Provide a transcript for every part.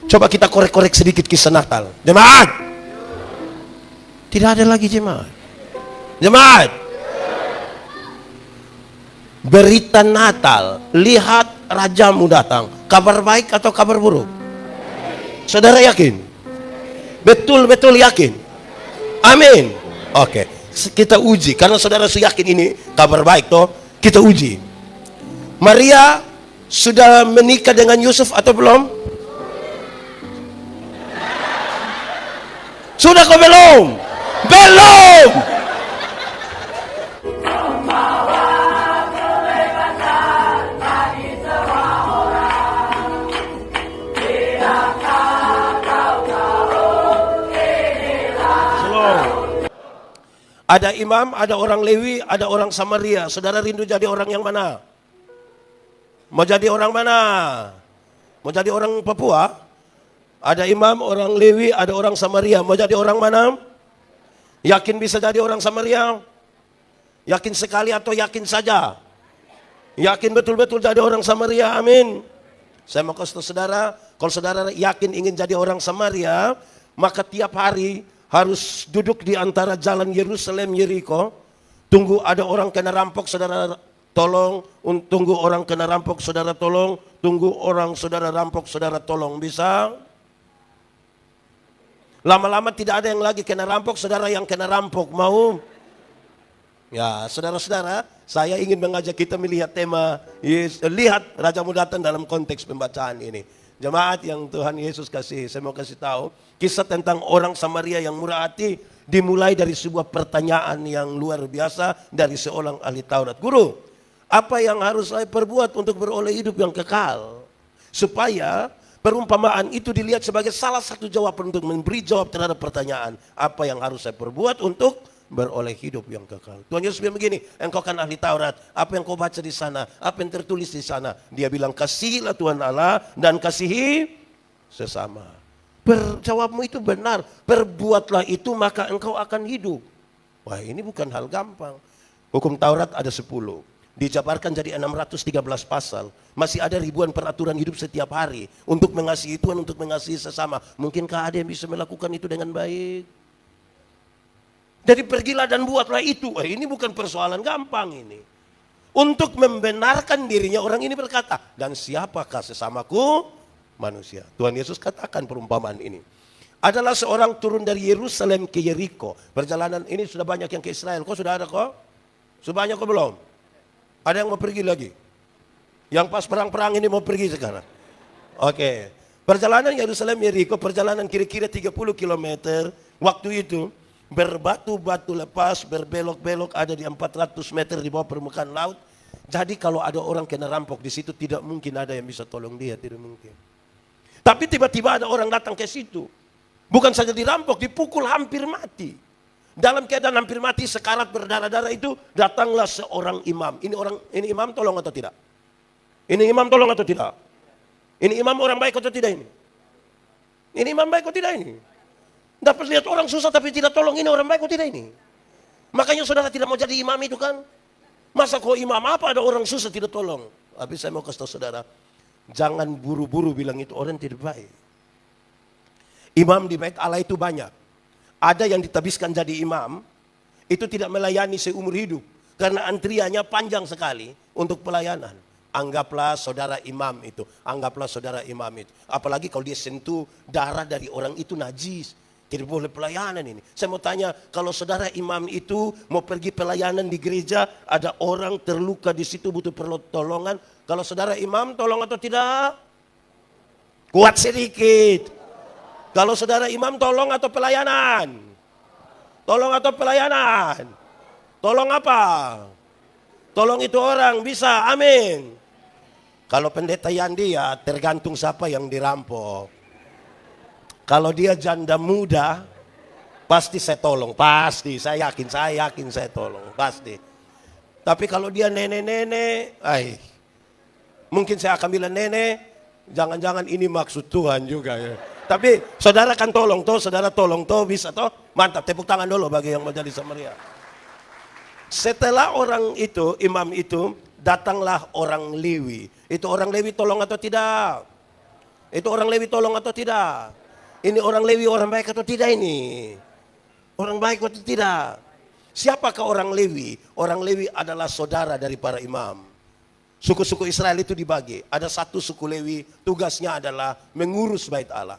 Coba kita korek-korek sedikit kisah Natal. Jemaat. Tidak ada lagi jemaat. Jemaat. Berita Natal, lihat rajamu datang. Kabar baik atau kabar buruk? Saudara yakin? Betul-betul yakin? Amin. Oke, kita uji. Karena saudara yakin ini kabar baik toh, kita uji. Maria sudah menikah dengan Yusuf atau belum? Sudah kok belum? Belum. Ada imam, ada orang Lewi, ada orang Samaria. Saudara rindu jadi orang yang mana? Mau jadi orang mana? Mau jadi orang Papua? Ada imam, orang Lewi, ada orang Samaria. Mau jadi orang mana? Yakin bisa jadi orang Samaria? Yakin sekali atau yakin saja? Yakin betul-betul jadi orang Samaria, amin. Saya mau kasih tahu saudara, kalau saudara yakin ingin jadi orang Samaria, maka tiap hari harus duduk di antara jalan Yerusalem, Yeriko. Tunggu ada orang kena rampok, saudara tolong. Tunggu orang kena rampok, saudara tolong. Tunggu orang saudara rampok, saudara tolong. Bisa? Lama-lama tidak ada yang lagi kena rampok, saudara yang kena rampok. Mau? Ya, saudara-saudara, saya ingin mengajak kita melihat tema, lihat Rajamu datang dalam konteks pembacaan ini. Jemaat yang Tuhan Yesus kasih, saya mau kasih tahu kisah tentang orang Samaria yang murah hati dimulai dari sebuah pertanyaan yang luar biasa dari seorang ahli Taurat. Guru, apa yang harus saya perbuat untuk beroleh hidup yang kekal? Supaya perumpamaan itu dilihat sebagai salah satu jawaban untuk memberi jawab terhadap pertanyaan, apa yang harus saya perbuat untuk beroleh hidup yang kekal. Tuhan Yesus bilang begini, engkau kan ahli Taurat, apa yang kau baca di sana, apa yang tertulis di sana? Dia bilang, kasihilah Tuhan Allah dan kasihi sesama. Jawabmu itu benar, perbuatlah itu maka engkau akan hidup. Wah, ini bukan hal gampang. Hukum Taurat ada 10, dijabarkan jadi 613 pasal. Masih ada ribuan peraturan hidup setiap hari untuk mengasihi Tuhan, untuk mengasihi sesama. Mungkinkah ada yang bisa melakukan itu dengan baik? Jadi pergilah dan buatlah itu. Ini bukan persoalan gampang ini. Untuk membenarkan dirinya orang ini berkata, dan siapakah sesamaku? Manusia. Tuhan Yesus katakan perumpamaan ini. Adalah seorang turun dari Yerusalem ke Yeriko. Perjalanan ini sudah banyak yang ke Israel. Kok sudah ada kok? Sudah banyak kok belum? Ada yang mau pergi lagi? Yang pas perang-perang ini mau pergi sekarang? Oke. Perjalanan Yerusalem Yeriko, perjalanan kira-kira 30 km. Waktu itu berbatu-batu lepas, berbelok-belok, ada di 400 meter di bawah permukaan laut. Jadi kalau ada orang kena rampok di situ, tidak mungkin ada yang bisa tolong dia, tidak mungkin. Tapi tiba-tiba ada orang datang ke situ. Bukan saja dirampok, dipukul hampir mati. Dalam keadaan hampir mati, sekarat berdarah-darah itu, datanglah seorang imam. Ini imam tolong atau tidak? Ini imam tolong atau tidak? Ini imam orang baik atau tidak ini? Ini imam baik atau tidak ini? Dapat lihat orang susah tapi tidak tolong, ini orang baik atau tidak ini? Makanya saudara tidak mau jadi imam itu kan? Masa kok imam apa ada orang susah tidak tolong? Tapi saya mau kasih tahu saudara, jangan buru-buru bilang itu orang tidak baik. Imam di bait Allah itu banyak. Ada yang ditabiskan jadi imam, itu tidak melayani seumur hidup. Karena antriannya panjang sekali untuk pelayanan. Anggaplah saudara imam itu, anggaplah saudara imam itu. Apalagi kalau dia sentuh darah dari orang itu najis. Tidak boleh pelayanan ini. Saya mau tanya, kalau saudara imam itu mau pergi pelayanan di gereja, ada orang terluka di situ butuh pertolongan. Kalau saudara imam tolong atau tidak? Kuat sedikit. Kalau saudara imam tolong atau pelayanan? Tolong atau pelayanan? Tolong apa? Tolong itu orang bisa, amin. Kalau pendeta Yandi ya tergantung siapa yang dirampok. Kalau dia janda muda, pasti saya tolong, pasti. Saya yakin saya tolong, pasti. Tapi kalau dia nenek-nenek, mungkin saya akan bilang nenek, jangan-jangan ini maksud Tuhan juga ya. Tapi saudara kan tolong toh, saudara tolong toh, bisa toh. Mantap, tepuk tangan dulu bagi yang mau jadi Samaria. Setelah orang itu, imam itu, datanglah orang Lewi. Itu orang Lewi tolong atau tidak? Itu orang Lewi tolong atau tidak? Ini orang Lewi orang baik atau tidak ini? Orang baik atau tidak? Siapakah orang Lewi? Orang Lewi adalah saudara dari para imam. Suku-suku Israel itu dibagi. Ada satu suku Lewi, tugasnya adalah mengurus bait Allah.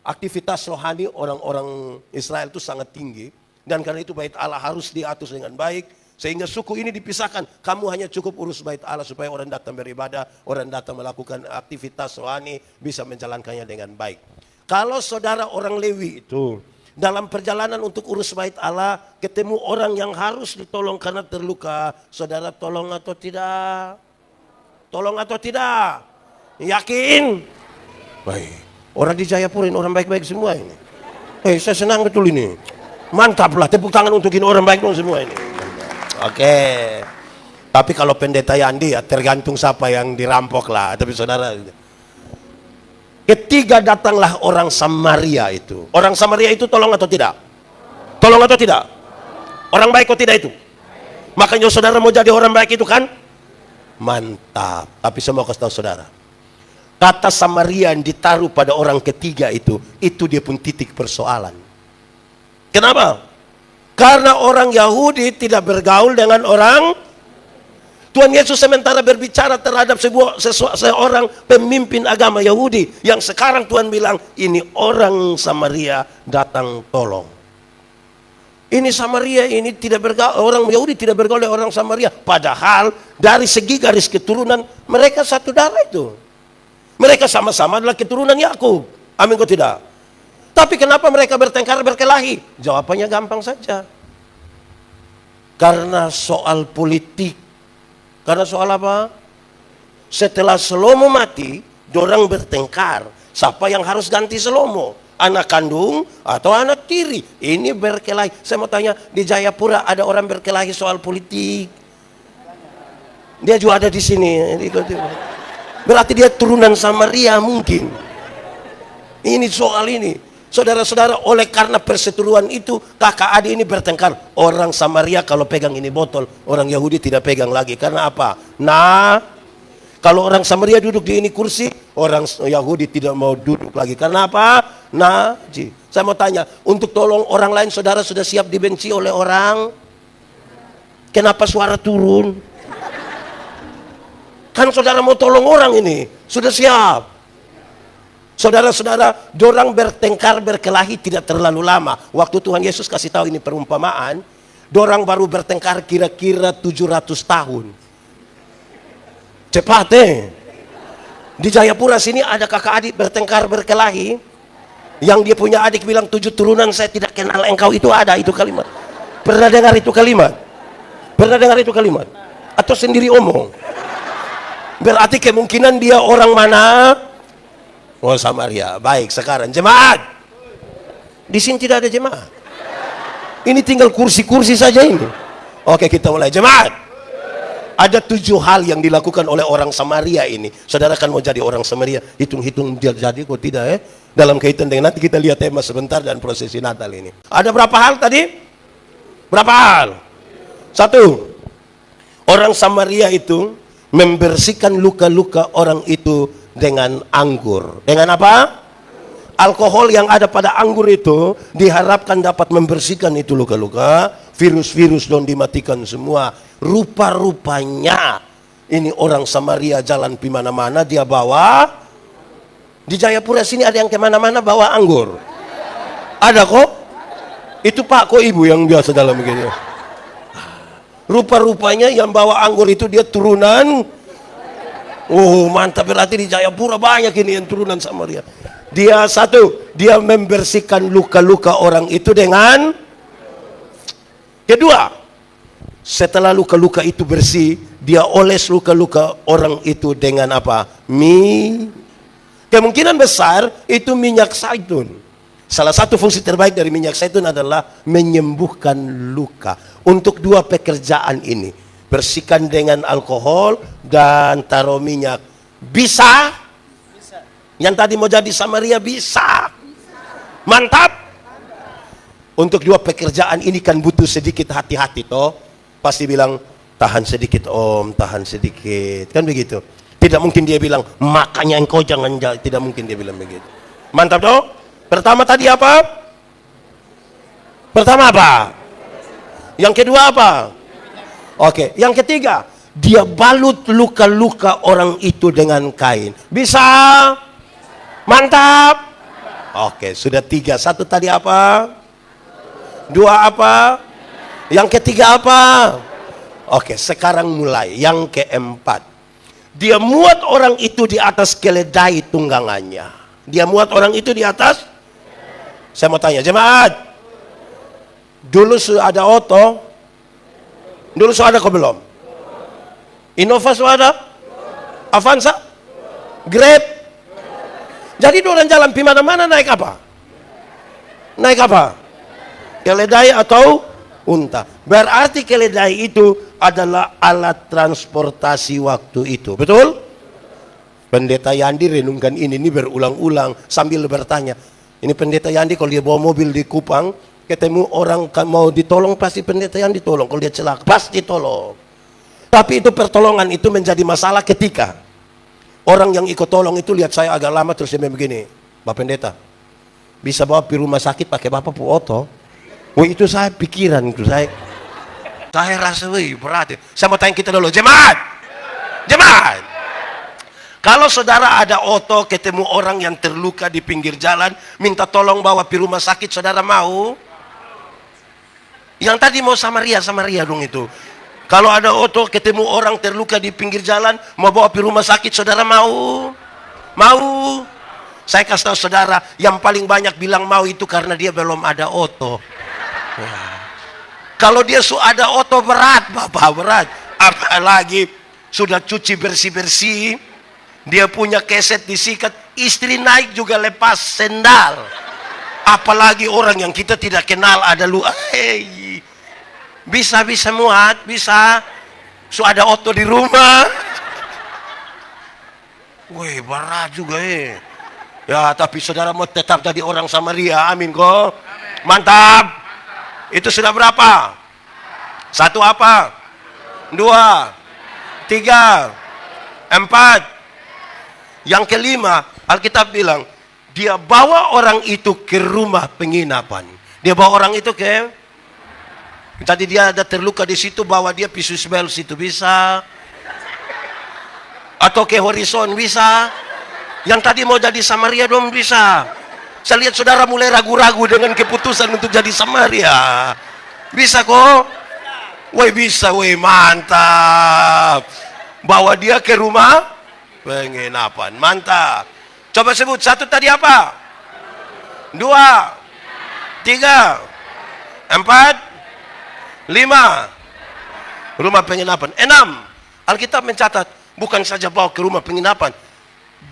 Aktivitas rohani orang-orang Israel itu sangat tinggi. Dan karena itu bait Allah harus diatur dengan baik. Sehingga suku ini dipisahkan. Kamu hanya cukup urus bait Allah supaya orang datang beribadah, orang datang melakukan aktivitas rohani, bisa menjalankannya dengan baik. Kalau saudara orang Lewi itu dalam perjalanan untuk urus bait Allah, ketemu orang yang harus ditolong karena terluka, saudara tolong atau tidak? Tolong atau tidak? Yakin? Baik. Orang di Jayapura ini orang baik-baik semua ini. Saya senang betul ini. Mantaplah, tepuk tangan untuk ini orang baik semua ini. Oke. Tapi kalau pendeta Yandi ya tergantung siapa yang dirampok lah. Tapi saudara, ketiga datanglah orang Samaria itu. Orang Samaria itu tolong atau tidak? Tolong atau tidak? Orang baik atau tidak itu? Makanya saudara mau jadi orang baik itu kan? Mantap. Tapi saya mau kasih tahu saudara, kata Samaria yang ditaruh pada orang ketiga itu dia pun titik persoalan. Kenapa? Karena orang Yahudi tidak bergaul dengan orang. Tuhan Yesus sementara berbicara terhadap seorang pemimpin agama Yahudi, yang sekarang Tuhan bilang ini orang Samaria datang tolong. Ini Samaria ini tidak bergaul, orang Yahudi tidak bergaul dengan orang Samaria. Padahal dari segi garis keturunan mereka satu darah itu. Mereka sama-sama adalah keturunan Yakub. Amin kok tidak? Tapi kenapa mereka bertengkar berkelahi? Jawabannya gampang saja. Karena soal politik. Karena soal apa? Setelah Salomo mati, dorang bertengkar. Siapa yang harus ganti Salomo? Anak kandung atau anak tiri? Ini berkelahi. Saya mau tanya, di Jayapura ada orang berkelahi soal politik? Dia juga ada di sini. Berarti dia turunan Samaria mungkin. Ini soal ini. Saudara-saudara, oleh karena perseteruan itu kakak adik ini bertengkar. Orang Samaria kalau pegang ini botol, orang Yahudi tidak pegang lagi. Karena apa? Nah, kalau orang Samaria duduk di ini kursi, orang Yahudi tidak mau duduk lagi. Karena apa? Nah, saya mau tanya, untuk tolong orang lain saudara sudah siap dibenci oleh orang? Kenapa suara turun? Kan saudara mau tolong orang ini, sudah siap. Saudara-saudara, dorang bertengkar berkelahi tidak terlalu lama. Waktu Tuhan Yesus kasih tahu ini perumpamaan, dorang baru bertengkar kira-kira 700 tahun. Cepat Di Jayapura sini ada kakak adik bertengkar berkelahi, yang dia punya adik bilang 7 turunan saya tidak kenal engkau, itu ada itu kalimat. Pernah dengar itu kalimat? Pernah dengar itu kalimat? Atau sendiri omong? Berarti kemungkinan dia orang mana? Oh, Samaria. Baik, sekarang jemaat. Di sini tidak ada jemaat. Ini tinggal kursi-kursi saja ini. Oke, kita mulai. Jemaat. Ada 7 hal yang dilakukan oleh orang Samaria ini. Saudara kan mau jadi orang Samaria, hitung-hitung dia jadi kok tidak dalam kaitan dengan nanti kita lihat tema sebentar dan prosesi Natal ini. Ada berapa hal tadi? Berapa hal? 1. Orang Samaria itu membersihkan luka-luka orang itu dengan anggur. Dengan apa? Alkohol yang ada pada anggur itu diharapkan dapat membersihkan itu luka-luka. Virus-virus don dimatikan semua. Rupa-rupanya ini orang Samaria jalan di mana-mana dia bawa. Di Jayapura sini ada yang kemana-mana bawa anggur. Ada kok? Itu Pak kok Ibu yang biasa dalam begini. Rupa-rupanya yang bawa anggur itu dia turunan. Oh mantap, berarti di Jayapura banyak ini yang turunan Samaria. Dia 1, dia membersihkan luka-luka orang itu dengan. Kedua, setelah luka-luka itu bersih, dia oles luka-luka orang itu dengan apa? Kemungkinan besar itu minyak zaitun. Salah satu fungsi terbaik dari minyak zaitun adalah menyembuhkan luka. Untuk 2 pekerjaan ini, bersihkan dengan alkohol dan taruh minyak. Bisa? Yang tadi mau jadi Samaria bisa. Mantap. Untuk 2 pekerjaan ini kan butuh sedikit hati-hati toh. Pasti bilang tahan sedikit om, tahan sedikit. Kan begitu. Tidak mungkin dia bilang, makanya engkau jangan jalan. Tidak mungkin dia bilang begitu. Mantap toh? Pertama tadi apa? Pertama apa? Yang kedua apa? Oke, yang ketiga, dia balut luka-luka orang itu dengan kain. Bisa? Mantap. Oke, sudah 3. 1 tadi apa? 2 apa? Yang ketiga apa? Oke, sekarang mulai yang keempat. Dia muat orang itu di atas keledai tunggangannya. Dia muat orang itu di atas. Saya mau tanya, jemaat. Dulu sudah ada Otto. Dulu sudah ada kok belum? Innova sudah ada? Avanza? Grab? Jadi orang jalan di mana-mana naik apa? Naik apa? Keledai atau unta. Berarti keledai itu adalah alat transportasi waktu itu. Betul? Pendeta Yandi renungkan ini berulang-ulang sambil bertanya. Ini pendeta Yandi kalau dia bawa mobil di Kupang, ketemu orang mau ditolong, pasti pendeta Yandi tolong. Kalau dia celaka, pasti tolong. Tapi itu pertolongan itu menjadi masalah ketika orang yang ikut tolong itu lihat saya agak lama, terus dia begini, Bapak Pendeta, bisa bawa pergi rumah sakit pakai Bapak Pu Oto? Wah, itu saya pikiran itu saya rasa berat. Saya mau tanya kita dulu, jemaat. Kalau saudara ada Oto ketemu orang yang terluka di pinggir jalan, minta tolong bawa pergi rumah sakit, saudara mau? Yang tadi mau Samaria dong itu. Kalau ada Oto ketemu orang terluka di pinggir jalan, mau bawa pergi rumah sakit, saudara mau? Mau? Saya kasih tahu saudara, yang paling banyak bilang mau itu karena dia belum ada Oto. Wah. Kalau dia sudah ada Oto berat, Bapak berat. Apalagi sudah cuci bersih-bersih, dia punya keset disikat, istri naik juga lepas sendal. Apalagi orang yang kita tidak kenal ada lu. Bisa muat, bisa. Sudah ada Oto di rumah. Wih, berat juga Ya, tapi saudara mau tetap jadi orang Samaria, amin kok. Mantap. Itu sudah berapa? 1 apa? 2, 3, 4. Yang kelima, Alkitab bilang, dia bawa orang itu ke rumah penginapan. Dia bawa orang itu ke, tadi dia ada terluka di situ, bawa dia Pisus Bel situ bisa, atau ke Horizon bisa. Yang tadi mau jadi Samaria dong bisa. Saya lihat saudara mulai ragu-ragu dengan keputusan untuk jadi Samaria. Bisa kok? Woi bisa, woi mantap. Bawa dia ke rumah penginapan, mantap. Coba sebut 1 tadi apa? 2, 3, 4, 5. Rumah penginapan. 6. Alkitab mencatat, bukan saja bawa ke rumah penginapan,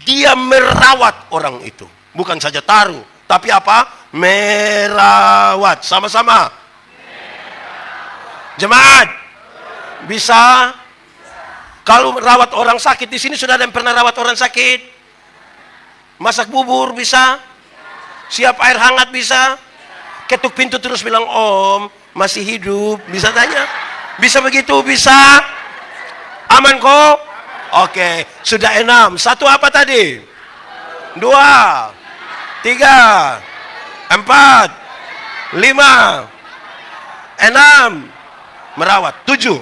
dia merawat orang itu. Bukan saja taruh, tapi apa? Merawat. Sama-sama. Jemaat, bisa? Kalau merawat orang sakit, di sini sudah ada yang pernah rawat orang sakit? Masak bubur bisa? Siap air hangat bisa? Ketuk pintu terus bilang, Om, masih hidup? Bisa tanya? Bisa begitu? Bisa? Aman kok? Oke, sudah 6. 1 apa tadi? 2, 3, 4, 5, 6. Merawat. 7.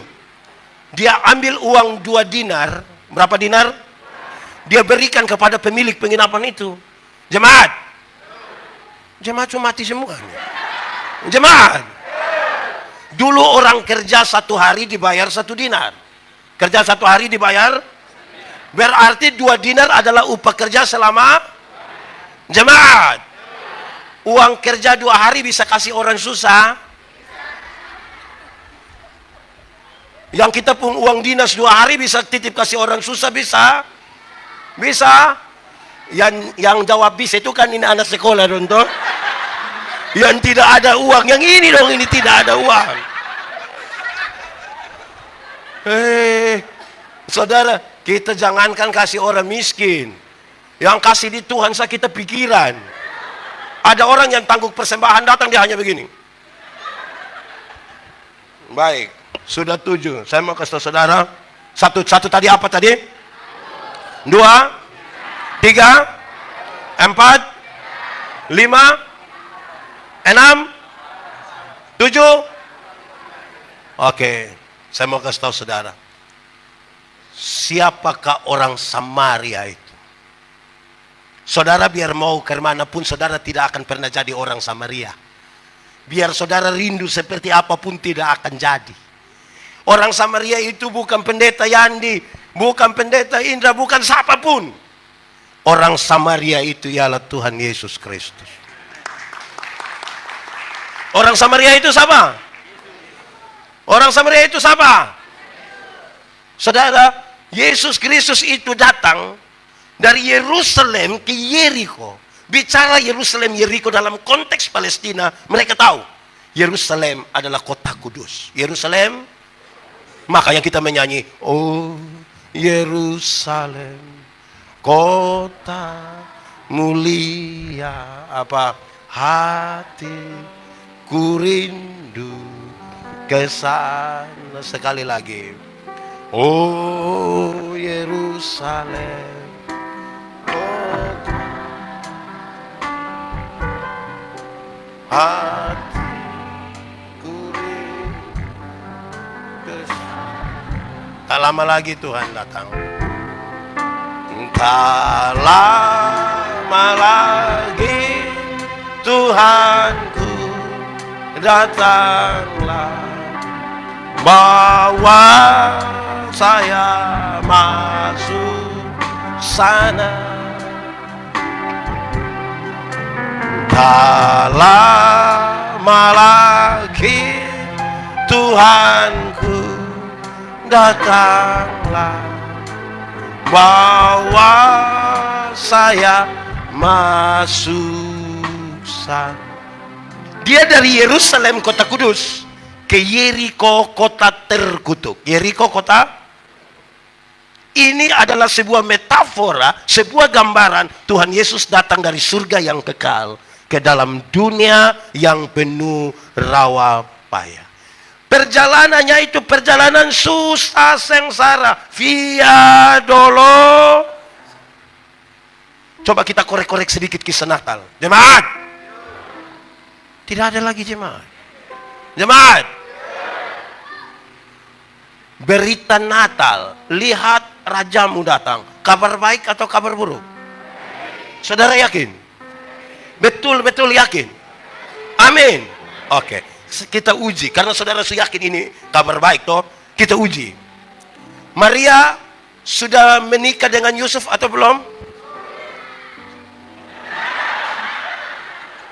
Dia ambil uang 2 dinar. Berapa dinar? Dia berikan kepada pemilik penginapan itu. Jemaat. Jemaat cuma mati semua. Jemaat. Dulu orang kerja 1 hari dibayar 1 dinar. Kerja 1 hari dibayar. Berarti 2 dinar adalah upah kerja selama. Jemaat, uang kerja 2 hari bisa kasih orang susah. Yang kita pun uang dinas 2 hari bisa titip kasih orang susah, bisa? Bisa? Yang jawab bisa itu kan ini anak sekolah dong toh. Yang tidak ada uang, yang ini dong, ini tidak ada uang. Saudara, kita jangankan kasih orang miskin. Yang kasih di Tuhan kita pikiran. Ada orang yang tangguh persembahan datang, dia hanya begini. Baik, sudah 7. Saya mau kasih tahu saudara. Satu tadi apa tadi? 2, 3, 4, 5, 6, 7. Oke, saya mau kasih tahu saudara. Siapakah orang Samaria itu? Saudara biar mau kemanapun, saudara tidak akan pernah jadi orang Samaria. Biar saudara rindu seperti apapun, tidak akan jadi. Orang Samaria itu bukan pendeta Yandi, bukan pendeta Indra, bukan siapapun. Orang Samaria itu ialah Tuhan Yesus Kristus. Orang Samaria itu siapa? Orang Samaria itu siapa? Saudara, Yesus Kristus itu datang dari Yerusalem ke Yeriko. Bicara Yerusalem, Yeriko dalam konteks Palestina, mereka tahu Yerusalem adalah kota kudus. Yerusalem, makanya kita menyanyi, oh Yerusalem, kota mulia, apa hati ku rindu ke sana. Sekali lagi, oh Yerusalem, kota hati ku rindu ke sana. Tak lama lagi Tuhan datang. Tak lama lagi Tuhanku datanglah, bawa saya masuk sana. Tak lama lagi Tuhanku datanglah, bawa saya masuk sana. Dia dari Yerusalem kota kudus ke Yeriko kota terkutuk. Yeriko kota, ini adalah sebuah metafora, sebuah gambaran Tuhan Yesus datang dari surga yang kekal ke dalam dunia yang penuh rawa payah. Perjalanannya itu perjalanan susah sengsara, via dolo. Coba kita korek-korek sedikit kisah Natal. Jemaat, tidak ada lagi jemaat. Jemaat, berita Natal, lihat rajamu datang. Kabar baik atau kabar buruk? Saudara yakin? Betul-betul yakin? Amin. Oke, kita uji. Karena saudara sudah yakin ini kabar baik toh, kita uji. Maria sudah menikah dengan Yusuf atau belum?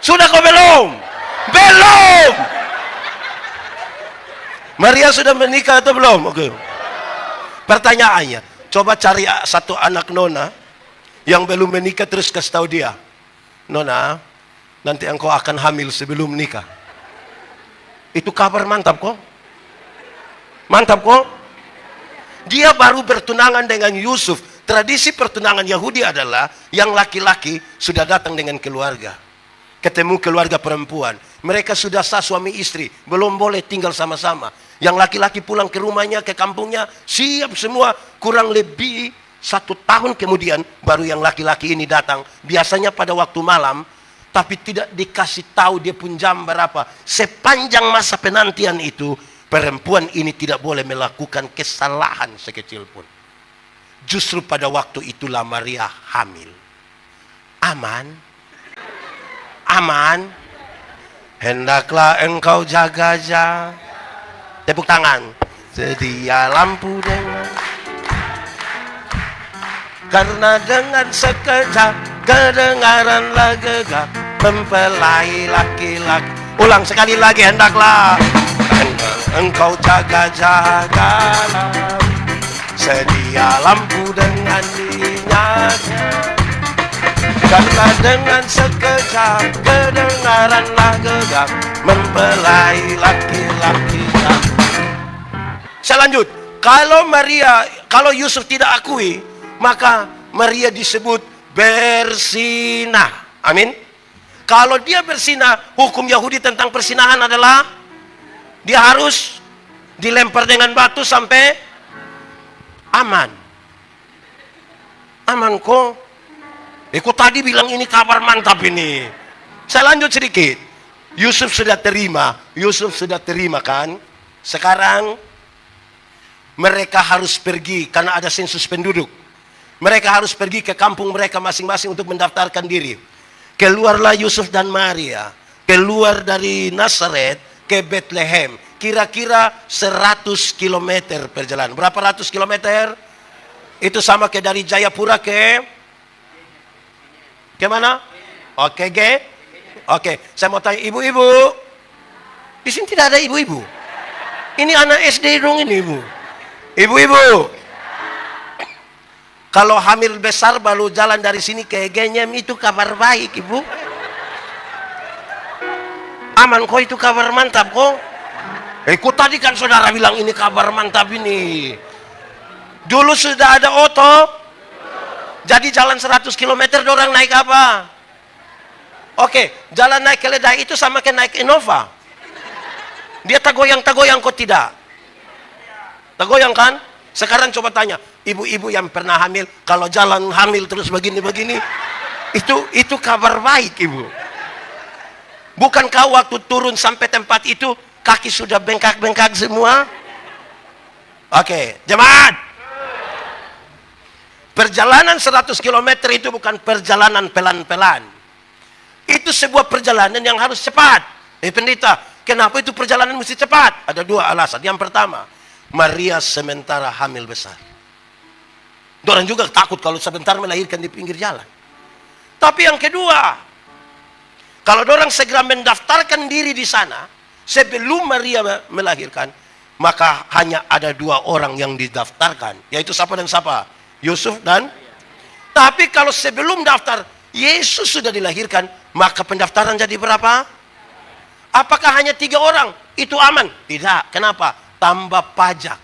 Sudah kok belum? Belum. Maria sudah menikah atau belum? Oke. Pertanyaannya, coba cari satu anak nona yang belum menikah terus kasih tahu dia, Nona, nanti engkau akan hamil sebelum nikah. Itu kabar mantap kok. Mantap kok. Dia baru bertunangan dengan Yusuf. Tradisi pertunangan Yahudi adalah yang laki-laki sudah datang dengan keluarga, ketemu keluarga perempuan. Mereka sudah sah suami istri, belum boleh tinggal sama-sama. Yang laki-laki pulang ke rumahnya, ke kampungnya, siap semua. Kurang lebih 1 tahun kemudian baru yang laki-laki ini datang. Biasanya pada waktu malam, tapi tidak dikasih tahu dia pun jam berapa. Sepanjang masa penantian itu, perempuan ini tidak boleh melakukan kesalahan sekecil pun. Justru pada waktu itulah Maria hamil. Aman? Aman? Hendaklah engkau jaga-jaga. Tepuk tangan. Sedia lampu dengan, karena dengan sekejap kedengaranlah gegap mempelai laki-laki. Ulang sekali lagi, hendaklah engkau jaga-jagalah. Sedia lampu dengan minyaknya, karena dengan sekejap kedengaranlah gegap mempelai laki-laki. Saya lanjut. Kalau Yusuf tidak akui, maka Maria disebut bersinah. Amin. Kalau dia bersinah, hukum Yahudi tentang persinahan adalah dia harus dilempar dengan batu sampai aman. Aman kok. Kok tadi bilang ini kabar mantap ini. Saya lanjut sedikit. Yusuf sudah terima kan. Sekarang mereka harus pergi karena ada sensus penduduk. Mereka harus pergi ke kampung mereka masing-masing untuk mendaftarkan diri. Keluarlah Yusuf dan Maria, keluar dari Nazaret ke Bethlehem. Kira-kira 100 km perjalanan. Berapa ratus kilometer? Itu sama kayak dari Jayapura ke mana? Oke, saya mau tanya ibu-ibu. Di sini tidak ada ibu-ibu. Ini anak SD dong ini, ibu. Ibu-ibu. Kalau hamil besar baru jalan dari sini ke Genyem, itu kabar baik, ibu. Aman kok, itu kabar mantap kok. Kok tadi kan saudara bilang ini kabar mantap ini. Dulu sudah ada oto. Jadi jalan 100 km orang naik apa? Oke, jalan naik keledai itu sama kayak naik Innova. Dia tagoyang-tagoyang kok tidak? Tagoyang kan? Sekarang coba tanya, ibu-ibu yang pernah hamil, kalau jalan hamil terus begini-begini, itu kabar baik, ibu. Bukankah waktu turun sampai tempat itu, kaki sudah bengkak-bengkak semua? Oke, jemaat. Perjalanan 100 km itu bukan perjalanan pelan-pelan. Itu sebuah perjalanan yang harus cepat. Pendeta, kenapa itu perjalanan mesti cepat? Ada dua alasan. Yang pertama, Maria sementara hamil besar. Dorang juga takut kalau sebentar melahirkan di pinggir jalan. Tapi yang kedua, kalau dorang segera mendaftarkan diri di sana, sebelum Maria melahirkan, maka hanya ada dua orang yang didaftarkan. Yaitu siapa dan siapa? Yusuf dan... Tapi kalau sebelum daftar, Yesus sudah dilahirkan, maka pendaftaran jadi berapa? Apakah hanya 3 orang? Itu aman? Tidak. Kenapa? Tambah pajak.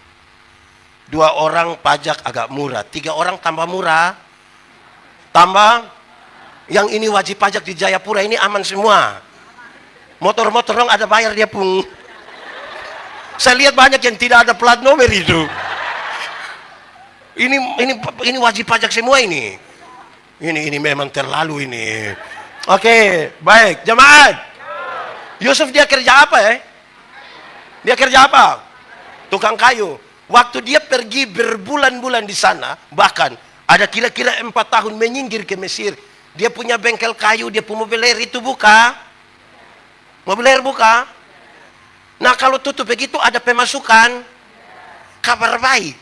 2 orang pajak agak murah. 3 orang tambah murah. Tambah. Yang ini wajib pajak di Jayapura ini aman semua. Motor-motor dong ada bayar dia pun. Saya lihat banyak yang tidak ada plat nomor itu. Ini wajib pajak semua ini. Ini memang terlalu ini. Oke, baik. Jemaat. Yusuf dia kerja apa ya? Dia kerja apa? Tukang kayu. Waktu dia pergi berbulan-bulan di sana, bahkan ada kira-kira 4 tahun menyinggir ke Mesir. Dia punya bengkel kayu, dia punya mobil air itu buka. Mobil air buka. Nah kalau tutup begitu ada pemasukan. Kabar baik.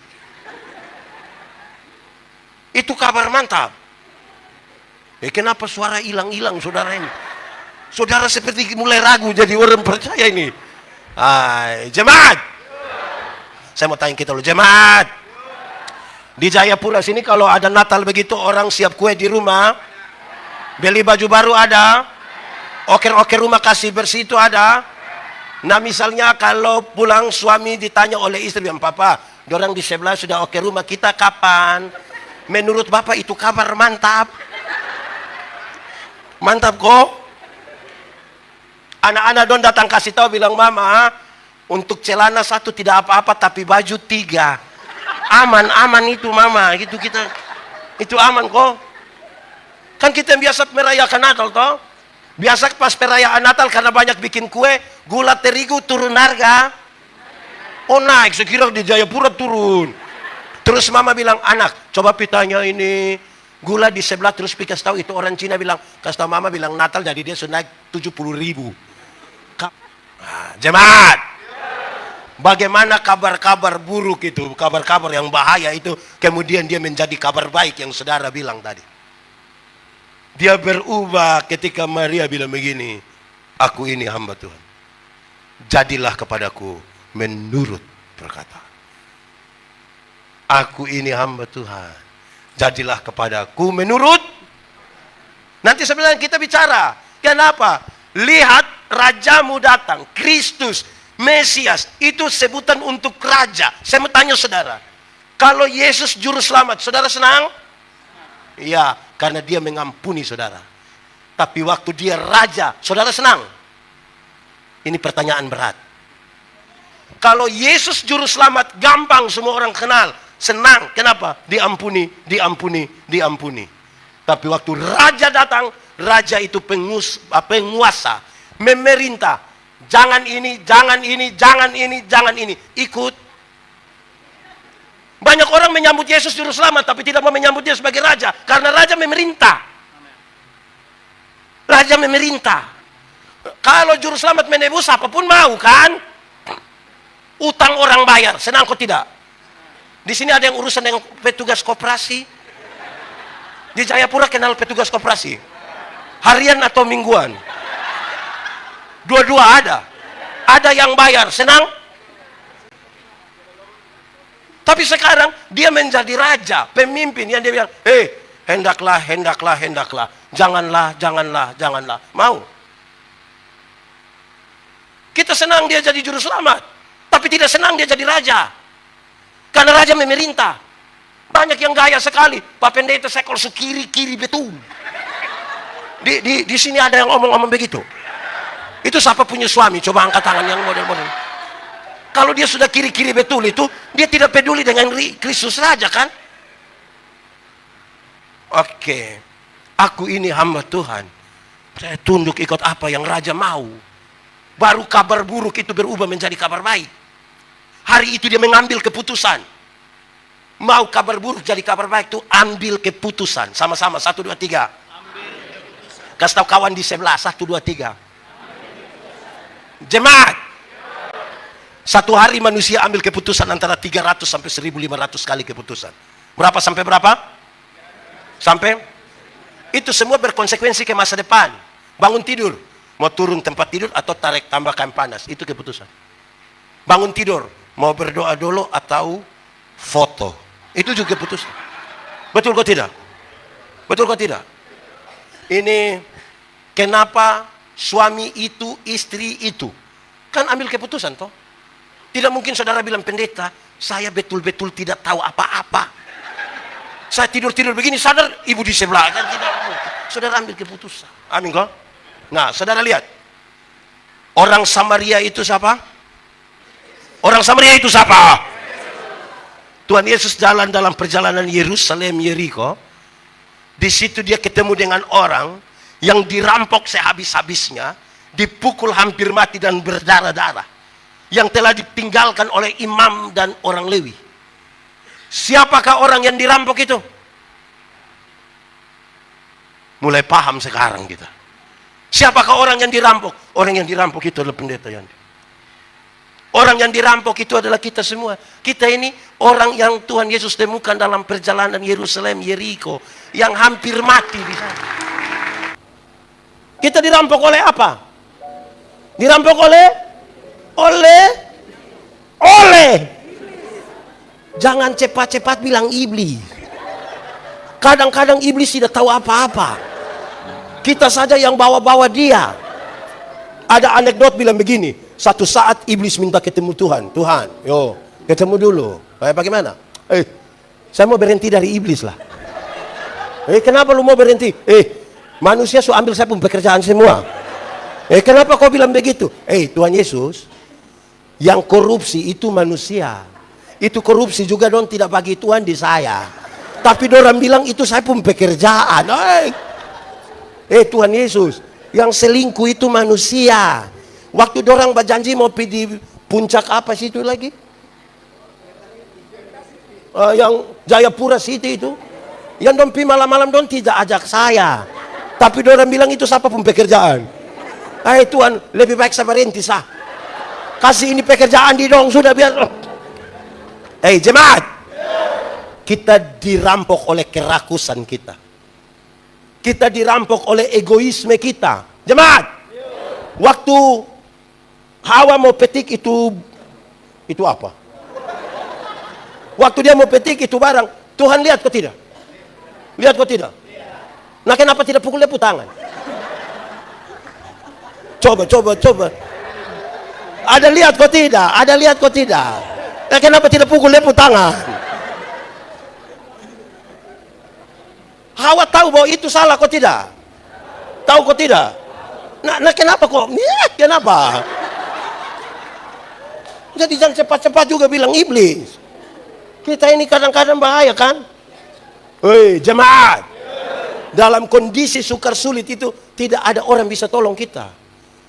Itu kabar mantap. Kenapa suara hilang-hilang saudara ini? Saudara seperti mulai ragu jadi orang percaya ini. Jemaat. Saya mau tanya kita dulu, jemaat. Di Jayapura sini kalau ada Natal begitu orang siap kue di rumah. Beli baju baru ada. Oker-oker rumah kasih bersih itu ada. Nah misalnya kalau pulang suami ditanya oleh istri, yang papa, dorang di sebelah sudah oker rumah kita kapan? Menurut bapak itu kabar mantap. Mantap kok. Anak-anak don datang kasih tahu bilang, mama, untuk celana 1 tidak apa-apa tapi baju 3. Aman itu mama. Gitu kita. Itu aman kok. Kan kita biasa merayakan Natal toh. Biasa pas perayaan Natal karena banyak bikin kue, gula terigu turun harga. Oh naik, sekira di Jayapura turun. Terus mama bilang, anak, coba pitanya ini gula di sebelah, terus pi kasih tahu itu orang Cina bilang, kasih tahu mama bilang Natal jadi dia sudah naik 70.000. Jemaat. Bagaimana kabar-kabar buruk itu, kabar-kabar yang bahaya itu, kemudian dia menjadi kabar baik yang saudara bilang tadi. Dia berubah ketika Maria bilang begini, aku ini hamba Tuhan. Jadilah kepadaku menurut perkataan. Aku ini hamba Tuhan. Jadilah kepadaku menurut. Nanti sebenarnya kita bicara. Kenapa? Lihat rajamu datang. Kristus, Mesias. Itu sebutan untuk raja. Saya mau tanya saudara. Kalau Yesus juru selamat, saudara senang? Iya, karena dia mengampuni saudara. Tapi waktu dia raja, saudara senang? Ini pertanyaan berat. Kalau Yesus juru selamat, gampang semua orang kenal. senang. Kenapa? Diampuni, diampuni, diampuni. Tapi waktu raja datang, raja itu penguasa, memerintah. Jangan ini, jangan ini, jangan ini, jangan ini. Ikut. Banyak orang menyambut Yesus juru selamat, tapi tidak mau menyambut dia sebagai raja. Karena raja memerintah. Raja memerintah. Kalau juru selamat menebus, apapun mau kan? Utang orang bayar, senang kok tidak? Di sini ada yang urusan dengan petugas koperasi. Di Jayapura kenal petugas koperasi? Harian atau mingguan? Dua-dua ada. Ada yang bayar, senang? Tapi sekarang dia menjadi raja, pemimpin yang dia bilang, hendaklah, hendaklah, hendaklah. Janganlah, janganlah, janganlah. Mau? Kita senang dia jadi juru selamat, tapi tidak senang dia jadi raja. Karena raja memerintah. Banyak yang gaya sekali. Pak Pendeta saya kalau sekiri-kiri betul. Di sini ada yang ngomong-ngomong begitu. Itu siapa punya suami? Coba angkat tangan yang model-model. Kalau dia sudah kiri-kiri betul itu, dia tidak peduli dengan Kristus Raja kan? Oke. Aku ini hamba Tuhan. Saya tunduk ikut apa yang Raja mau. Baru kabar buruk itu berubah menjadi kabar baik. Hari itu dia mengambil keputusan. Mau kabar buruk jadi kabar baik itu ambil keputusan. Sama-sama, 1, 2, 3. Kasih tahu kawan di sebelah, 1, 2, 3. Jemaat. Satu hari manusia ambil keputusan antara 300 sampai 1500 kali keputusan. Berapa sampai berapa? Sampai? Itu semua berkonsekuensi ke masa depan. Bangun tidur. Mau turun tempat tidur atau tarik tambahkan panas. Itu keputusan. Bangun tidur. Mau berdoa dulu atau foto. Itu juga keputusan. Betul kok tidak? Betul kok tidak? Ini kenapa suami itu, istri itu. Kan ambil keputusan toh. Tidak mungkin saudara bilang, pendeta, saya betul-betul tidak tahu apa-apa. Saya tidur-tidur begini, sadar ibu di sebelah. Kan tidak mungkin. Saudara ambil keputusan. Amin kok? Nah, saudara lihat. Orang Samaria itu siapa? Orang Samaria itu siapa? Tuhan Yesus jalan dalam perjalanan Yerusalem, Yeriko. Di situ dia ketemu dengan orang yang dirampok sehabis-habisnya, dipukul hampir mati dan berdarah-darah. Yang telah ditinggalkan oleh imam dan orang Lewi. Siapakah orang yang dirampok itu? Mulai paham sekarang kita. Siapakah orang yang dirampok? Orang yang dirampok itu adalah pendeta Yandi. Orang yang dirampok itu adalah kita semua. Kita ini orang yang Tuhan Yesus temukan dalam perjalanan Yerusalem, Yeriko. Yang hampir mati di sana. Kita dirampok oleh apa? Dirampok oleh jangan cepat-cepat bilang iblis. Kadang-kadang iblis tidak tahu apa-apa. Kita saja yang bawa-bawa dia. Ada anekdot bilang begini, satu saat iblis minta ketemu Tuhan. Tuhan, yo ketemu dulu. Kayak bagaimana? Saya mau berhenti dari iblis lah. Kenapa lu mau berhenti? Manusia su ambil saya pun pekerjaan semua. Kenapa kau bilang begitu? Tuhan Yesus, yang korupsi itu manusia. Itu korupsi juga dong tidak bagi Tuhan di saya. Tapi dorang bilang itu saya pun pekerjaan. Tuhan Yesus, yang selingkuh itu manusia. Waktu dorang berjanji mau pergi di puncak apa sih itu lagi? Yang Jayapura City itu. Yang dong pergi malam-malam dong tidak ajak saya. Tapi dorang bilang itu siapa pun pekerjaan. Tuhan, lebih baik saya berhenti sah. Kasih ini pekerjaan di dong, sudah biar. Jemaat. Kita dirampok oleh kerakusan kita. Kita dirampok oleh egoisme kita. Jemaat. Waktu Hawa mau petik itu apa? Waktu dia mau petik itu barang, Tuhan lihat kok tidak? Lihat kok tidak? Nah, kenapa tidak pukul lepu tangan? Coba. Ada lihat kok tidak? Ada lihat kok tidak? Kenapa tidak pukul lepu tangan? Hawa tahu bahwa itu salah kok tidak? Tahu kok tidak? Nah kenapa kok? Kenapa? Jadi jangan cepat-cepat juga bilang iblis. Kita ini kadang-kadang bahaya kan? Hei, jemaat. Dalam kondisi sukar sulit itu tidak ada orang bisa tolong kita.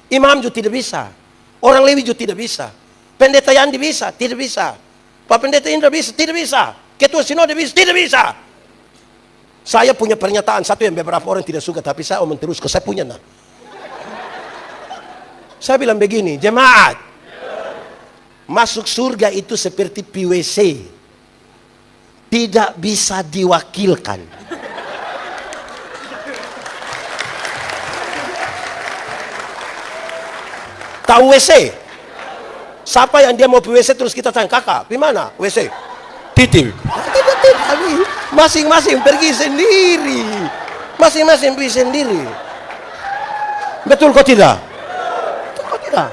Imam juga tidak bisa. Orang Lewi juga tidak bisa. Pendeta Yandi bisa, tidak bisa. Pak Pendeta Indra bisa, tidak bisa. Ketua Sinode bisa, tidak bisa. Saya punya pernyataan satu yang beberapa orang tidak suka, tapi saya omong terus, saya punya nah. Saya bilang begini, jemaat, masuk surga itu seperti PWC, tidak bisa diwakilkan. Tahu WC? Siapa yang dia mau WC terus kita tanya, kakak, di mana WC? Titip. Tidak, masing-masing pergi sendiri. Masing-masing pergi sendiri. Betul kok tidak? Betul kok tidak?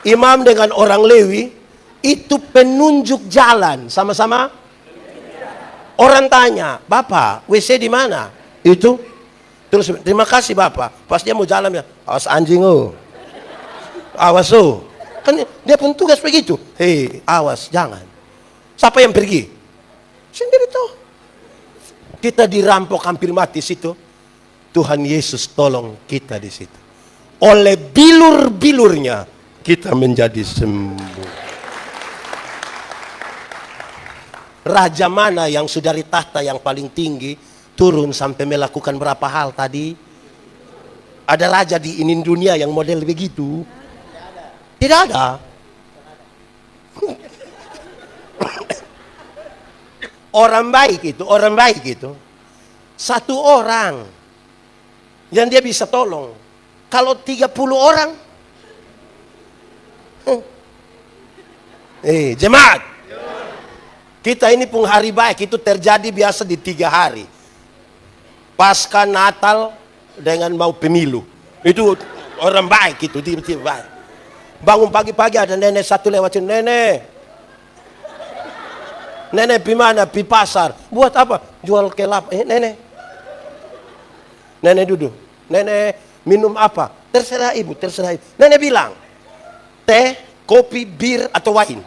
Imam dengan orang Lewi itu penunjuk jalan sama-sama. Orang tanya, Bapak, WC di mana? Itu. Terus terima kasih Bapak. Pas dia mau jalan ya, awas anjing oh. Awas oh. Kan dia pun tugas begitu. Hei, awas jangan. Siapa yang pergi? Sendiri tuh. Kita dirampok hampir mati situ. Tuhan Yesus tolong kita di situ. Oleh bilur-bilurnya kita menjadi sembuh. Raja mana yang sudah di tahta yang paling tinggi turun sampai melakukan berapa hal tadi? Ada raja di ini dunia yang model begitu? Tidak ada. Orang baik itu satu orang yang dia bisa tolong. Kalau 30 orang, jemaat, kita ini pun hari baik itu terjadi biasa di 3 hari. Pasca Natal dengan mau pemilu. Itu orang baik itu, tiba-tiba baik. Bangun pagi-pagi ada nenek satu lewatin, nenek pi mana? Pi pasar. Buat apa? Jual kelapa. Nenek duduk. Nenek minum apa? Terserah ibu, terserah ibu. Nenek bilang, teh, kopi, bir atau wine?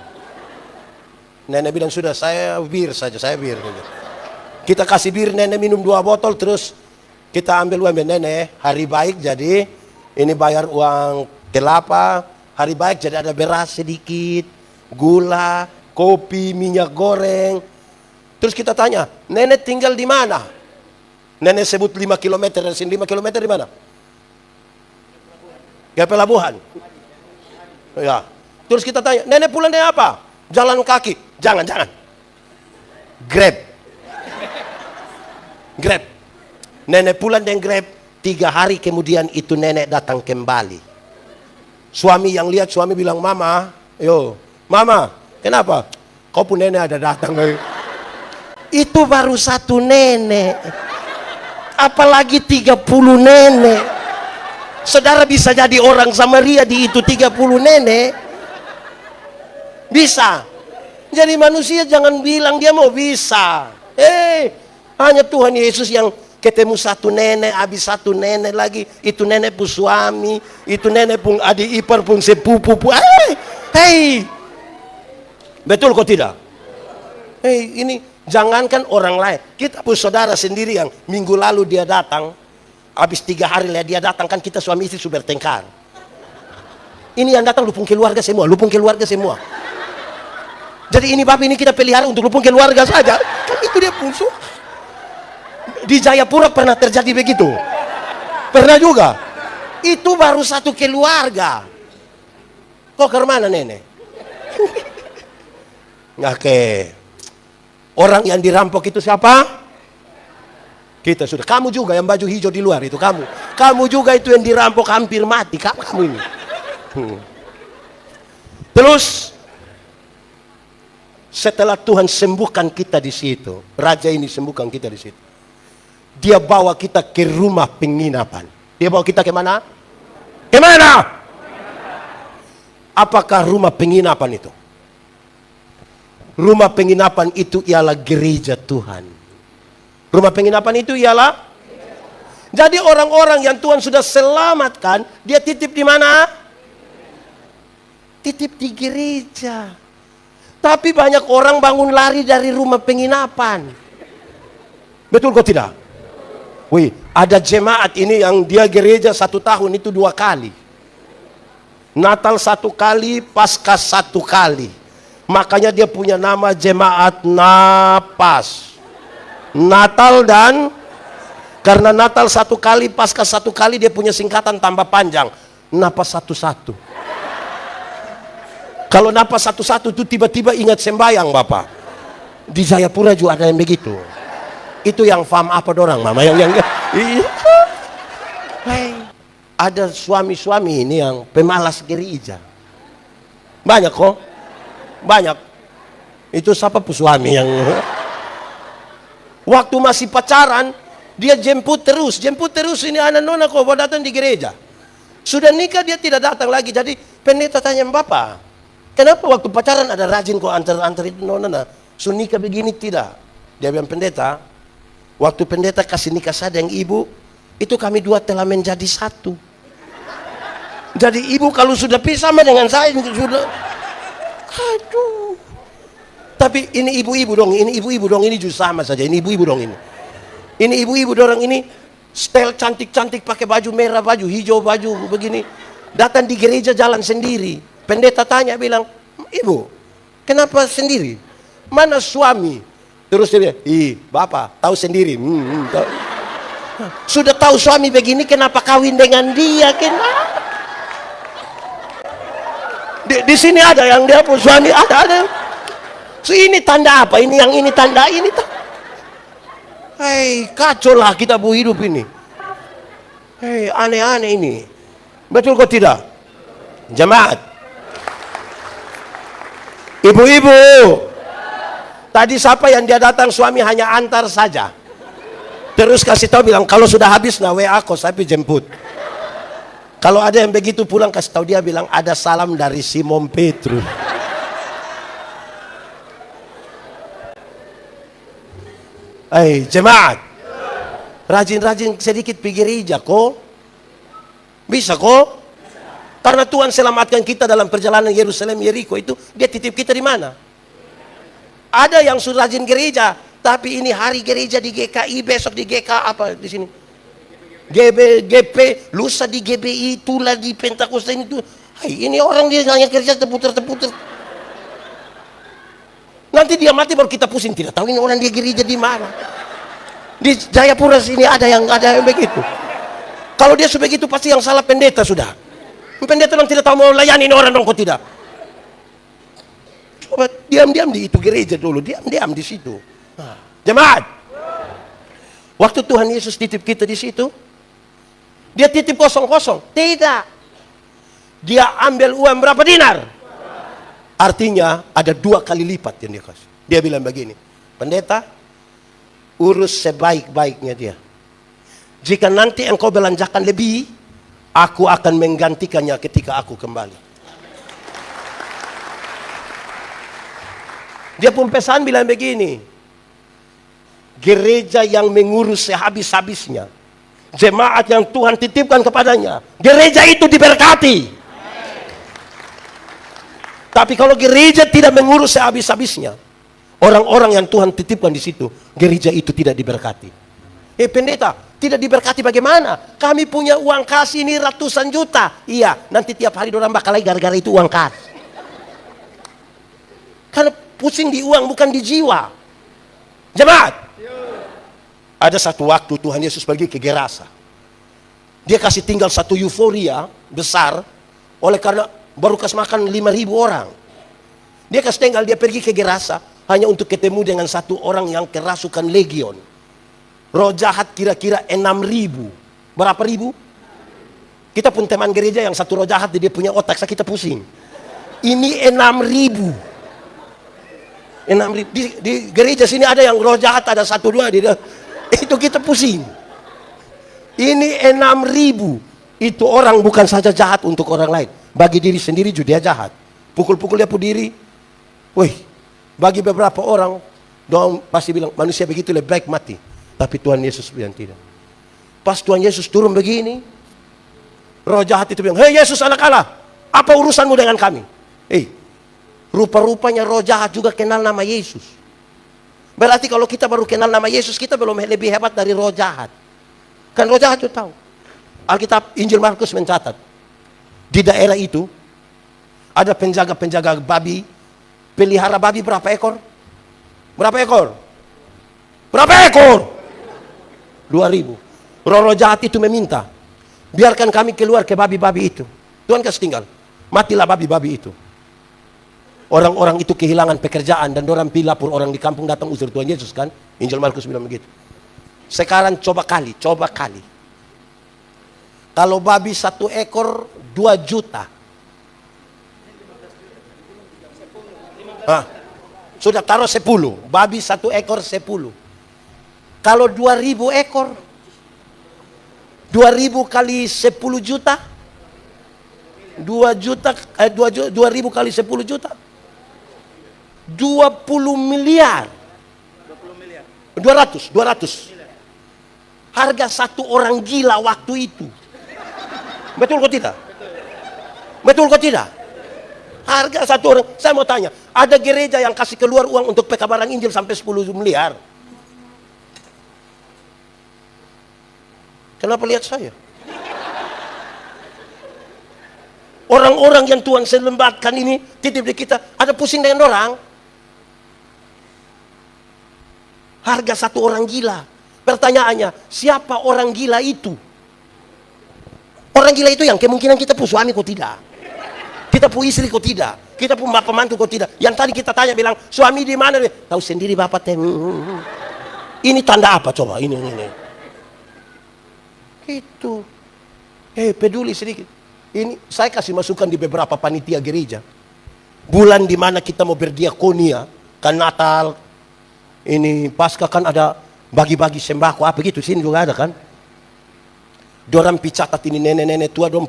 Nenek bilang sudah, saya bir saja, saya bir. Kita kasih bir, nenek minum 2 botol, terus kita ambil uang nenek. Hari baik jadi ini bayar uang kelapa. Hari baik jadi ada beras sedikit, gula, kopi, minyak goreng. Terus kita tanya, nenek tinggal di mana? Nenek sebut 5 km dari sini. 5 km di mana? Ke pelabuhan. Ya. Terus kita tanya, nenek pulang dari apa? Jalan kaki. Jangan. Grab. Nenek pulang dengan Grab. 3 hari kemudian itu nenek datang kembali. Suami yang lihat, suami bilang, Mama, kenapa? Kau pun nenek ada datang. Itu baru 1 nenek. Apalagi 30 nenek. Saudara bisa jadi orang Samaria di itu 30 nenek. Bisa. Jadi manusia jangan bilang dia mau bisa. Hanya Tuhan Yesus yang ketemu 1 nenek, habis 1 nenek lagi. Itu nenek pun suami, itu nenek pun adik ipar pun sepupu. Betul kok tidak? Ini jangankan orang lain. Kita pun saudara sendiri yang minggu lalu dia datang. Habis 3 hari lah dia datang, kan kita suami istri sudah bertengkar. Ini yang datang lupung keluarga semua. Jadi ini bapak ini kita pelihara untuk lupung keluarga saja. Kan itu dia pun di Jayapura pernah terjadi begitu. Pernah juga. Itu baru 1 keluarga. Kok ke mana nenek? Oke. Orang yang dirampok itu siapa? Kita sudah. Kamu juga yang baju hijau di luar itu kamu. Kamu juga itu yang dirampok hampir mati. Kamu ini. Terus setelah Tuhan sembuhkan kita di situ, raja ini sembuhkan kita di situ. Dia bawa kita ke rumah penginapan. Dia bawa kita ke mana? Ke mana? Apakah rumah penginapan itu? Rumah penginapan itu ialah gereja Tuhan. Rumah penginapan itu ialah. Jadi orang-orang yang Tuhan sudah selamatkan, dia titip di mana? titip di gereja. Tapi banyak orang bangun lari dari rumah penginapan. Betul kok tidak? Wih, ada jemaat ini yang dia gereja 1 tahun itu 2 kali. Natal 1 kali, Paskah 1 kali. Makanya dia punya nama jemaat Napas. Natal dan karena Natal 1 kali, Paskah 1 kali, dia punya singkatan tambah panjang. Napas 1-1. Kalau napas 1-1 itu tiba-tiba ingat sembayang Bapak. Di Jayapura juga ada yang begitu. Itu yang fam apa dorang mama yang iya. Hey, ada suami-suami ini yang pemalas gereja. Banyak kok. Banyak. Itu siapa pun suami yang waktu masih pacaran dia jemput terus ini anak nona kok mau datang di gereja. Sudah nikah dia tidak datang lagi. Jadi pendeta tanya Bapak, kenapa waktu pacaran ada rajin kok antar itu nona? So nikah begini tidak? Dia bilang pendeta, waktu pendeta kasih nikah saya dengan ibu, itu kami 2 telah menjadi 1. Jadi ibu kalau sudah pisah sama dengan saya sudah, aduh. Tapi ini ibu-ibu dong, ini juga sama saja. Ini ibu-ibu dong ini. Ini ibu-ibu dorang ini style cantik-cantik pakai baju merah, baju hijau, baju begini. Datang di gereja jalan sendiri. Pendeta tanya bilang, ibu, kenapa sendiri? Mana suami? Terus dia bilang, Bapak tahu sendiri. Tahu. Sudah tahu suami begini, kenapa kawin dengan dia? Kenapa? Di sini ada yang dia pun suami, ada. So ini tanda apa? Ini yang ini tanda ini. Hei, kacau lah kita bu hidup ini. Hei, aneh-aneh ini. Betul kok tidak? Jemaat. Ibu-ibu. Tadi siapa yang dia datang suami hanya antar saja. Terus kasih tahu bilang kalau sudah habis nah WA aku saya jemput. Kalau ada yang begitu pulang kasih tahu dia bilang ada salam dari Simon Petrus. Jemaat. Rajin-rajin sedikit pergi gereja kok. Bisa kok? Karena Tuhan selamatkan kita dalam perjalanan Yerusalem Yeriko itu, dia titip kita di mana? Ada yang sudah rajin gereja, tapi ini hari gereja di GKI, besok di GK apa di sini? GP, lusa di GBI, tula di Pentakosta ini tuh. Ini orang dia hanya kerja terputar-terputar. Nanti dia mati baru kita pusing, tidak tahu ini orang dia gereja di mana. Di Jayapura sini ada yang begitu. Kalau dia sudah begitu pasti yang salah pendeta sudah. Pendeta orang tidak tahu mau layani orang dong kok tidak. Coba diam-diam di itu gereja dulu, diam-diam di situ. Jemaat. Waktu Tuhan Yesus titip kita di situ, dia titip kosong-kosong. Tidak. Dia ambil uang berapa dinar? Artinya ada 2 kali lipat yang dia kasih. Dia bilang begini, pendeta, urus sebaik-baiknya dia. Jika nanti engkau belanjakan lebih, aku akan menggantikannya ketika aku kembali. Dia pun pesan bilang begini, gereja yang mengurus sehabis-habisnya, jemaat yang Tuhan titipkan kepadanya, gereja itu diberkati. Tapi kalau gereja tidak mengurus sehabis-habisnya, orang-orang yang Tuhan titipkan di situ, gereja itu tidak diberkati. Pendeta, tidak diberkati bagaimana? Kami punya uang kas ini ratusan juta. Iya, nanti tiap hari orang bakal lagi gara-gara itu uang kas. Karena pusing di uang bukan di jiwa. Jemaat. Ada satu waktu Tuhan Yesus pergi ke Gerasa. Dia kasih tinggal satu euforia besar oleh karena baru kasih makan 5.000 orang. Dia kasih tinggal, dia pergi ke Gerasa hanya untuk ketemu dengan satu orang yang kerasukan legion. Roh jahat kira-kira 6.000. Berapa ribu? Kita pun teman gereja yang satu roh jahat dia punya otak, kita pusing. Ini 6.000. 6.000. Di gereja sini ada yang roh jahat ada 1-2 itu kita pusing. Ini 6.000. Itu orang bukan saja jahat untuk orang lain, bagi diri sendiri juga dia jahat. Pukul-pukul dia pun diri. Wih, bagi beberapa orang dong pasti bilang manusia begitu lebih baik mati. Tapi Tuhan Yesus bilang tidak. Pas Tuhan Yesus turun begini, roh jahat itu bilang, hei Yesus anak Allah, apa urusanmu dengan kami? Rupa-rupanya roh jahat juga kenal nama Yesus. Berarti kalau kita baru kenal nama Yesus, kita belum lebih hebat dari roh jahat. Kan roh jahat itu tahu. Alkitab Injil Markus mencatat, di daerah itu ada penjaga-penjaga babi, pelihara babi berapa ekor? Berapa ekor? Berapa ekor? 2.000. Roh jahat itu meminta, biarkan kami keluar ke babi-babi itu. Tuhan kasih tinggal, matilah babi-babi itu. Orang-orang itu kehilangan pekerjaan dan orang pilapur, orang di kampung datang usir Tuhan Yesus kan. Injil Markus bilang begitu. Sekarang coba kali. Kalau babi 1 ekor 2 juta. Sudah taruh 10. Babi 1 ekor 10. Kalau 2.000 ekor, 2.000 kali 10 juta, 2.000 kali 10 juta, 20 miliar. 200. Harga 1 orang gila waktu itu. Betul kok tidak? Betul kok tidak? Harga 1 orang. Saya mau tanya, ada gereja yang kasih keluar uang untuk pekabaran Injil sampai 10 miliar. Kenapa lihat saya? Orang-orang yang Tuhan selembatkan ini titip di kita, ada pusing dengan orang. Harga 1 orang gila. Pertanyaannya, siapa orang gila itu? Orang gila itu yang kemungkinan kita pun suami kok tidak, kita pun istri kok tidak, kita pun bapak mantu kok tidak. Yang tadi kita tanya bilang, suami di mana? Tahu sendiri bapak tem. Ini tanda apa coba? Ini. Itu. Peduli sedikit. Ini saya kasih masukan di beberapa panitia gereja. Bulan di mana kita mau berdiakonia, kan Natal, ini Paskah kan ada bagi-bagi sembako apa gitu, sini juga ada kan. Dorang picatat ini nenek-nenek tua dong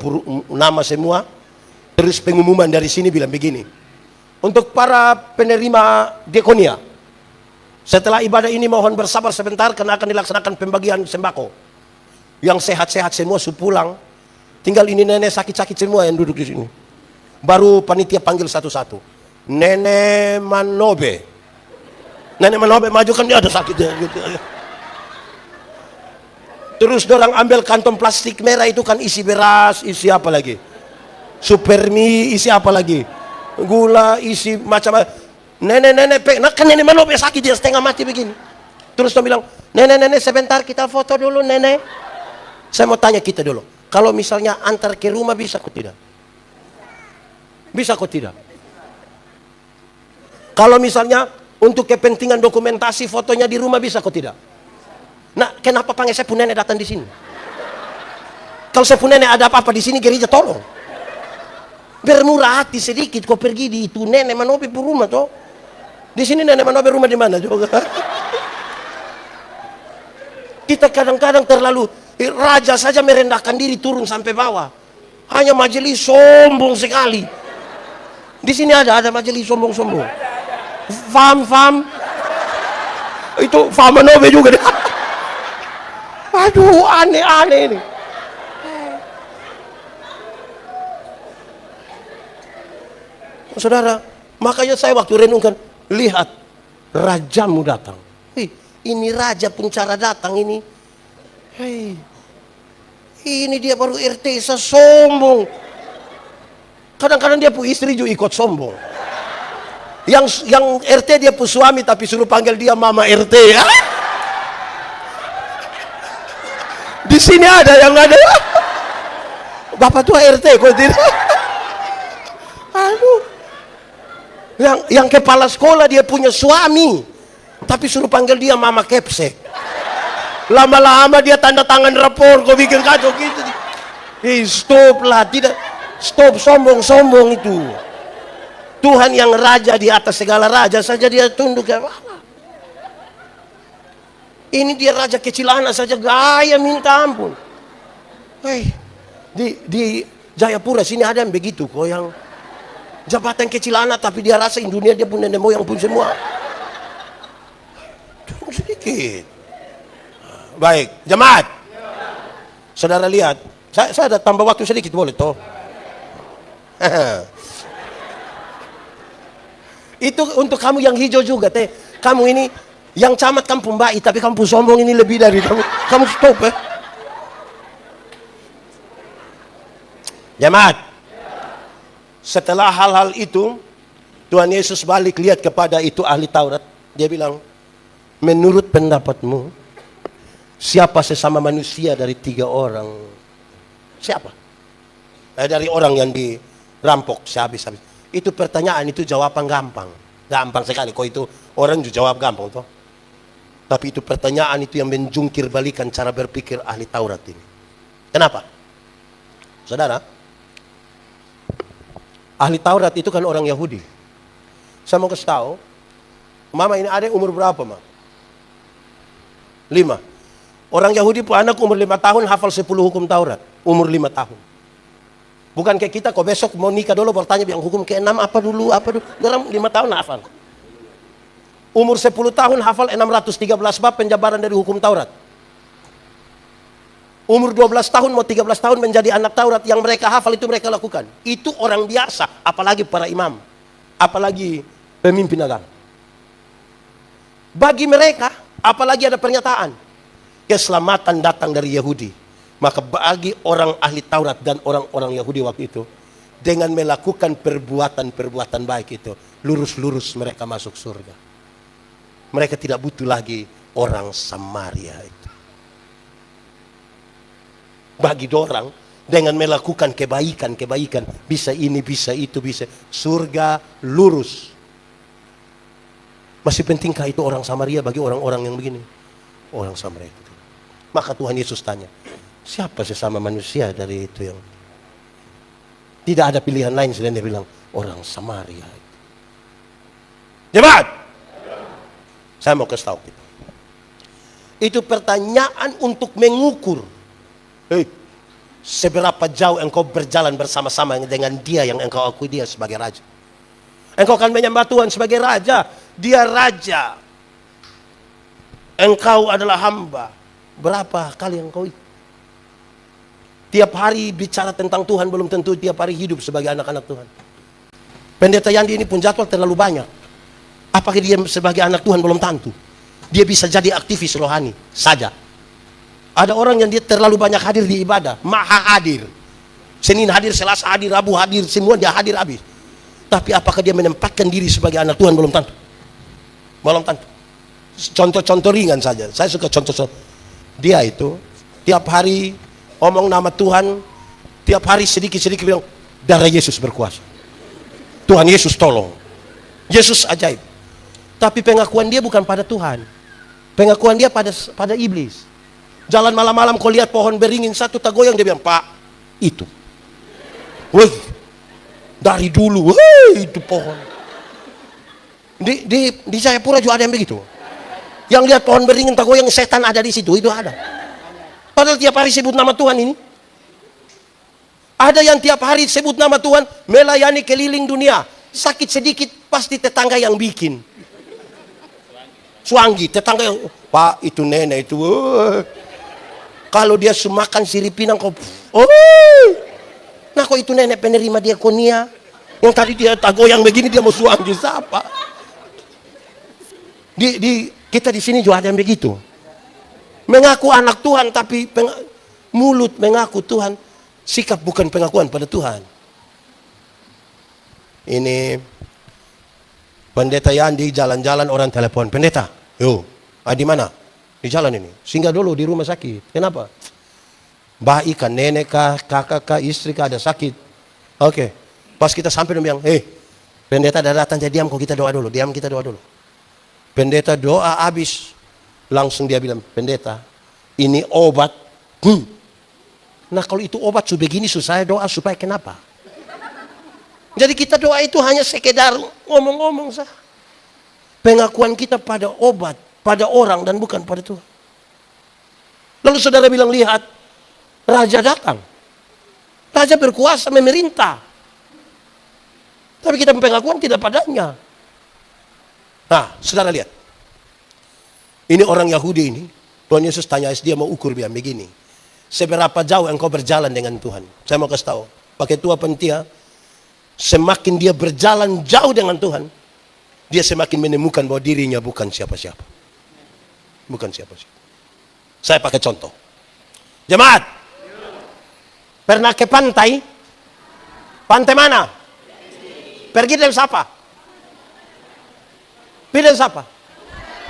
nama semua. Terus pengumuman dari sini bilang begini, untuk para penerima diakonia, setelah ibadah ini mohon bersabar sebentar karena akan dilaksanakan pembagian sembako. Yang sehat-sehat semua pulang. Tinggal ini nenek sakit-sakit semua yang duduk di sini. Baru panitia panggil satu-satu. Nenek Manobe. Nenek Manobe maju kan dia ada sakitnya gitu. Terus dorang ambil kantong plastik merah itu kan isi beras, isi apa lagi? Supermi, isi apa lagi? Gula, isi macam-macam. Nenek-nenek, kan nenek Manobe sakit dia setengah mati begini. Terus dia bilang, nenek-nenek sebentar kita foto dulu nenek. Saya mau tanya kita dulu, kalau misalnya antar ke rumah bisa kok tidak? Bisa kok tidak? Kalau misalnya untuk kepentingan dokumentasi fotonya di rumah bisa kok tidak? Nah, kenapa panggil saya pun nenek datang di sini? Kalau saya pun nenek ada apa-apa di sini gereja tolong. Bermurah hati sedikit kau pergi di itu nenek Manobe pun rumah toh. Di sini nenek Manobe rumah di mana juga? Kita kadang-kadang terlalu raja saja merendahkan diri turun sampai bawah. Hanya majelis sombong sekali. Di sini ada majelis sombong-sombong. Fam. Itu Fam Manobe juga deh. Aduh, aneh-aneh ini. Saudara, makanya saya waktu renungkan, lihat rajamu datang. Ini raja pun cara datang ini. Ini dia baru RT sombong. Kadang-kadang dia pun istri juga ikut sombong. Yang RT dia pun suami tapi suruh panggil dia mama RT ya. Di sini ada yang ada. Bapak tua RT kok tidak. Aduh. Yang kepala sekolah dia punya suami tapi suruh panggil dia mama kepsek. Lama-lama dia tanda tangan rapor kok bikin kacau gitu. Stop lah, tidak. Stop sombong-sombong itu. Tuhan yang raja di atas segala raja saja dia tunduk ke bawah. Ini dia raja kecil anak saja gaya minta ampun. Di Jayapura sini ada yang begitu kok, yang jabatan kecil anak tapi dia rasa dunia dia pun nenek moyang pun semua. Tunggu sedikit. Baik, jemaat. Saudara lihat, saya ada tambah waktu sedikit boleh toh? Itu untuk kamu yang hijau juga, teh. Kamu ini yang camat kampung baik, tapi kampung sombong ini lebih dari kamu. Kamu stop, eh. Jemaat. Setelah hal-hal itu, Tuhan Yesus balik lihat kepada itu ahli Taurat. Dia bilang, menurut pendapatmu, siapa sesama manusia dari 3 orang? Siapa? Dari orang yang dirampok sehabis-habis. Itu pertanyaan, itu jawaban gampang. Gampang sekali. Kok itu orang juga jawab gampang toh. Tapi itu pertanyaan itu yang menjungkir balikan cara berpikir ahli Taurat ini. Kenapa? Saudara, ahli Taurat itu kan orang Yahudi. Saya mau kasih tahu, mama ini ada umur berapa, Ma? 5. Orang Yahudi pun anak umur 5 tahun hafal 10 hukum Taurat. Umur 5 tahun. Bukan kayak kita, kok besok mau nikah dulu bertanya yang hukum ke-6 apa dulu. Dalam 5 tahun hafal. Umur 10 tahun hafal 613 bab penjabaran dari hukum Taurat. Umur 12 tahun mau 13 tahun menjadi anak Taurat, yang mereka hafal itu mereka lakukan. Itu orang biasa, apalagi para imam, apalagi pemimpin agama. Bagi mereka, apalagi ada pernyataan keselamatan datang dari Yahudi. Maka bagi orang ahli Taurat dan orang-orang Yahudi waktu itu, dengan melakukan perbuatan-perbuatan baik itu, lurus-lurus mereka masuk surga. Mereka tidak butuh lagi orang Samaria itu. Bagi orang, dengan melakukan kebaikan, bisa ini, bisa itu, bisa surga lurus. Masih pentingkah itu orang Samaria bagi orang-orang yang begini? Orang Samaria itu. Maka Tuhan Yesus tanya, siapa sesama manusia dari itu yang tidak ada pilihan lain selain dia bilang orang Samaria. Jemaat, saya mau kasih tahu kita. Itu pertanyaan untuk mengukur. Seberapa jauh engkau berjalan bersama-sama dengan dia yang engkau akui dia sebagai raja. Engkau akan menyembah Tuhan sebagai raja. Dia raja. Engkau adalah hamba. Berapa kali engkau tiap hari bicara tentang Tuhan, belum tentu tiap hari hidup sebagai anak-anak Tuhan. Pendeta Yandi ini pun jadwal terlalu banyak. Apakah dia sebagai anak Tuhan? Belum tentu. Dia bisa jadi aktivis rohani saja. Ada orang yang dia terlalu banyak hadir di ibadah, maha hadir. Senin hadir, Selasa hadir, Rabu hadir, semua dia hadir habis. Tapi apakah dia menempatkan diri sebagai anak Tuhan? Belum tentu. Belum tentu. Contoh-contoh ringan saja. Saya suka contoh-contoh. Dia itu tiap hari omong nama Tuhan, tiap hari sedikit-sedikit bilang darah Yesus berkuasa. Tuhan Yesus tolong. Yesus ajaib. Tapi pengakuan dia bukan pada Tuhan. Pengakuan dia pada iblis. Jalan malam-malam kau lihat pohon beringin satu tak goyang, dia bilang, "Pak, itu." Wih, dari dulu, itu pohon. Di Jayapura juga ada yang begitu. Yang lihat pohon beringin tak goyang, setan ada di situ, itu ada. Padahal tiap hari sebut nama Tuhan ini. Ada yang tiap hari sebut nama Tuhan, melayani keliling dunia. Sakit sedikit, pasti tetangga yang bikin. Suanggi, tetangga yang, "Pak, itu nenek itu." Kalau dia semakan siripinang, kau, nah kok itu nenek penerima diakonia. Yang tadi dia tak goyang begini, dia mau suanggi siapa? Kita di sini juga ada yang begitu. Mengaku anak Tuhan, tapi mulut mengaku Tuhan, sikap bukan pengakuan pada Tuhan. Ini pendeta Yandi jalan-jalan, orang telepon, "Pendeta, di mana?" Di jalan ini. Singgah dulu di rumah sakit. Kenapa? Bayi kah, nenek kah, kakak kah, istri kah ada sakit. Oke. Pas kita sampai dia bilang, pendeta dah datang, jadi diam kok, kita doa dulu. Diam, kita doa dulu. Pendeta doa habis. Langsung dia bilang, "Pendeta, ini obat." Nah kalau itu obat sebegini, saya doa supaya kenapa? Jadi kita doa itu hanya sekedar ngomong-ngomong saja. Pengakuan kita pada obat, pada orang dan bukan pada Tuhan. Lalu saudara bilang, lihat, raja datang. Raja berkuasa memerintah. Tapi kita pengakuan tidak padanya. Nah, saudara lihat. Ini orang Yahudi ini, Tuhan Yesus tanya, dia mau ukur dia begini. Seberapa jauh engkau berjalan dengan Tuhan? Saya mau kasih tahu. Pakai tua pentia, semakin dia berjalan jauh dengan Tuhan, dia semakin menemukan bahwa dirinya bukan siapa-siapa. Bukan siapa-siapa. Saya pakai contoh. Jemaat, pernah ke pantai? Pantai mana? Pergi dengan siapa? Pergi dengan siapa?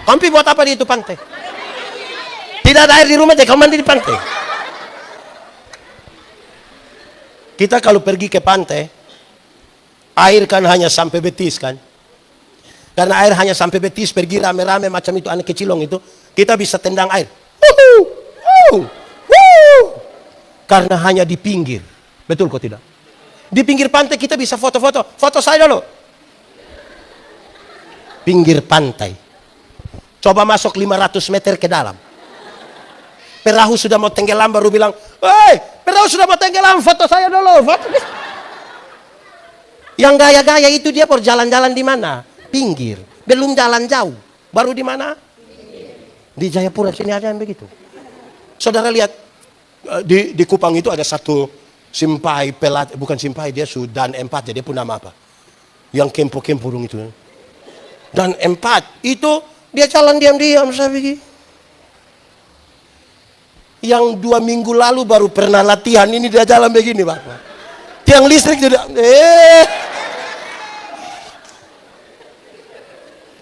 Kamu buat apa di itu pantai? Tidak ada air di rumah, jadi kamu mandi di pantai. Kita kalau pergi ke pantai, air kan hanya sampai betis kan. Karena air hanya sampai betis, pergi rame-rame macam itu, anak kecilong itu, kita bisa tendang air. Karena hanya di pinggir. Betul kok tidak? Di pinggir pantai kita bisa foto-foto. Foto saya dulu. Pinggir pantai. Coba masuk 500 meter ke dalam. Perahu sudah mau tenggelam baru bilang, "Hei, perahu sudah mau tenggelam, foto saya dulu." Foto. Yang gaya-gaya itu dia berjalan-jalan di mana? Pinggir. Belum jalan jauh. Baru di mana? Di Jayapura sini ada yang begitu. Saudara lihat di Kupang itu ada satu simpai pelat, bukan simpai, dia sudah empat, jadi dia pun nama apa? Yang kempo-kempurung itu. Dan empat itu dia jalan diam-diam saya begini. Yang 2 minggu lalu baru pernah latihan, ini dia jalan begini Bapak. Tiang listrik juga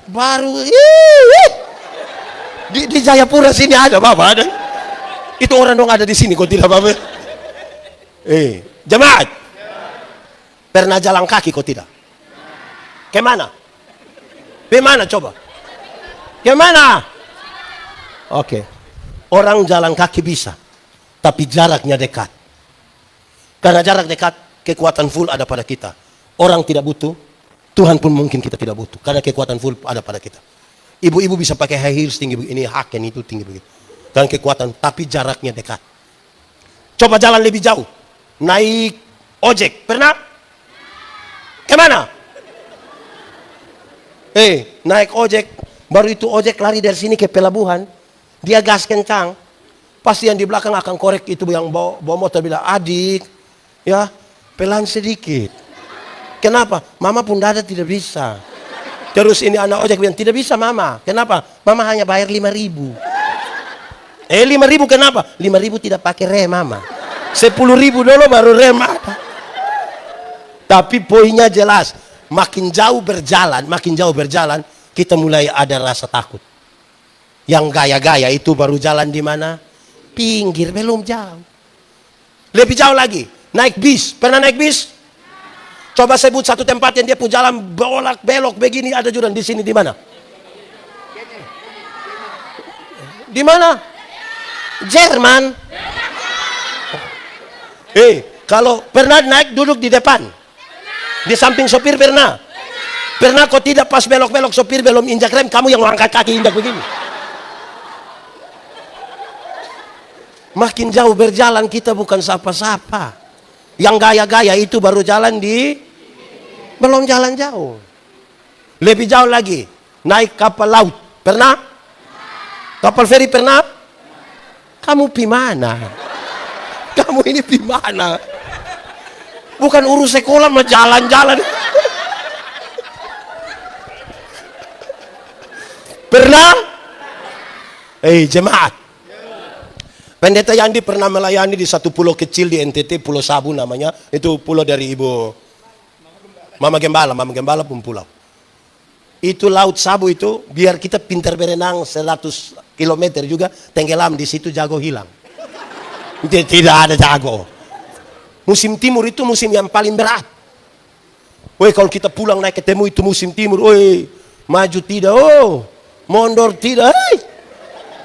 baru di Jayapura sini ada Bapak, ada. Itu orang dong ada di sini kok tidak Bapak. Jemaat. Pernah jalan kaki kok tidak? Kemana? Kemana coba? Kemana? Oke. Orang jalan kaki bisa, tapi jaraknya dekat. Karena jarak dekat, kekuatan full ada pada kita. Orang tidak butuh, Tuhan pun mungkin kita tidak butuh. Karena kekuatan full ada pada kita. Ibu-ibu bisa pakai high heels tinggi begini, haken itu tinggi begitu. Dan kekuatan, tapi jaraknya dekat. Coba jalan lebih jauh. Naik ojek, pernah? Kemana? Naik ojek, baru itu ojek lari dari sini ke pelabuhan. Dia gas kencang, pasti yang di belakang akan korek itu yang bawa motor bilang, "Adik, ya pelan sedikit." Kenapa? Mama pun dada tidak bisa. Terus ini anak ojek bilang, "Tidak bisa Mama." Kenapa? Mama hanya bayar 5.000. 5.000 kenapa? 5.000 tidak pakai rem Mama. 10.000 dulu baru rem ada. Tapi poinnya jelas, makin jauh berjalan, kita mulai ada rasa takut. Yang gaya-gaya itu baru jalan di mana? Pinggir, belum jauh. Lebih jauh lagi, naik bis. Pernah naik bis? Coba sebut satu tempat yang dia pun jalan bolak-belok begini, ada jurang di sini, di mana? Di mana? Jerman. Kalau pernah naik duduk di depan, di samping sopir pernah? Pernah kok tidak pas belok-belok sopir belum injak rem, kamu yang angkat kaki injak begini? Makin jauh berjalan kita bukan sapa-sapa. Yang gaya-gaya itu baru jalan belum jalan jauh. Lebih jauh lagi, naik kapal laut. Pernah? Kapal feri pernah? Kamu pi mana? Kamu ini pi mana? Bukan urus sekolah mah jalan-jalan. Pernah? Jemaat. Pendeta Yandi pernah melayani di satu pulau kecil di NTT, Pulau Sabu namanya. Itu pulau dari Ibu Mama Gembala pun pulau. Itu Laut Sabu itu, biar kita pintar berenang 100 km juga, tenggelam di situ jago hilang. Tidak ada jago. Musim timur itu musim yang paling berat. Kalau kita pulang naik ketemu itu musim timur, maju tidak, mondor tidak.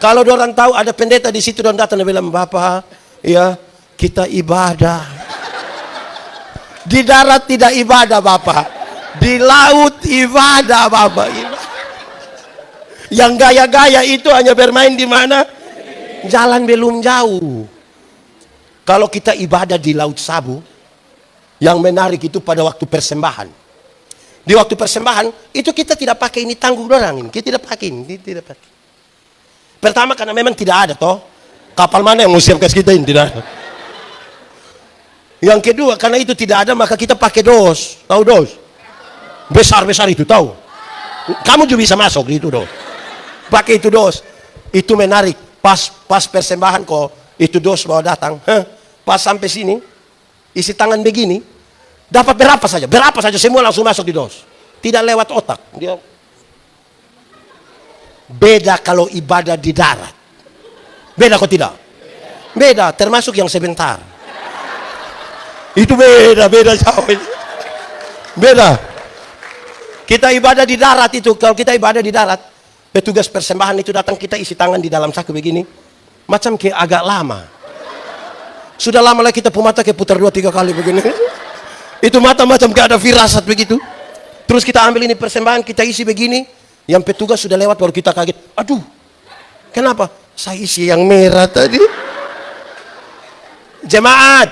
Kalau orang tahu ada pendeta di situ dan datang dan bilang, "Bapak, ya kita ibadah." Di darat tidak ibadah Bapak, di laut ibadah Bapak. Yang gaya-gaya itu hanya bermain di mana? Jalan belum jauh. Kalau kita ibadah di Laut Sabu, yang menarik itu pada waktu persembahan. Di waktu persembahan itu kita tidak pakai ini tanggung orang ini, kita tidak pakai ini, tidak pakai. Pertama karena memang tidak ada toh. Kapal mana yang mau siapkan kita ini? Tidak ada. Yang kedua karena itu tidak ada maka kita pakai dos. Tahu dos? Besar-besar itu tahu. Kamu juga bisa masuk itu dos. Pakai itu dos. Itu menarik. Pas persembahan kok, itu dos mau datang. Pas sampai sini, isi tangan begini, dapat berapa saja semua langsung masuk di dos. Tidak lewat otak. Dia beda kalau ibadah di darat. Beda kok tidak? Beda, termasuk yang sebentar. Itu beda jauh. Beda. Kita ibadah di darat itu, kalau kita ibadah di darat, petugas persembahan itu datang, kita isi tangan di dalam saku begini, macam kayak agak lama. Sudah lama lagi kita mata kayak putar 2-3 kali begini. Itu mata macam kayak ada firasat begitu. Terus kita ambil ini persembahan, kita isi begini, yang petugas sudah lewat baru kita kaget. Aduh, kenapa? Saya isi yang merah tadi. Jemaat,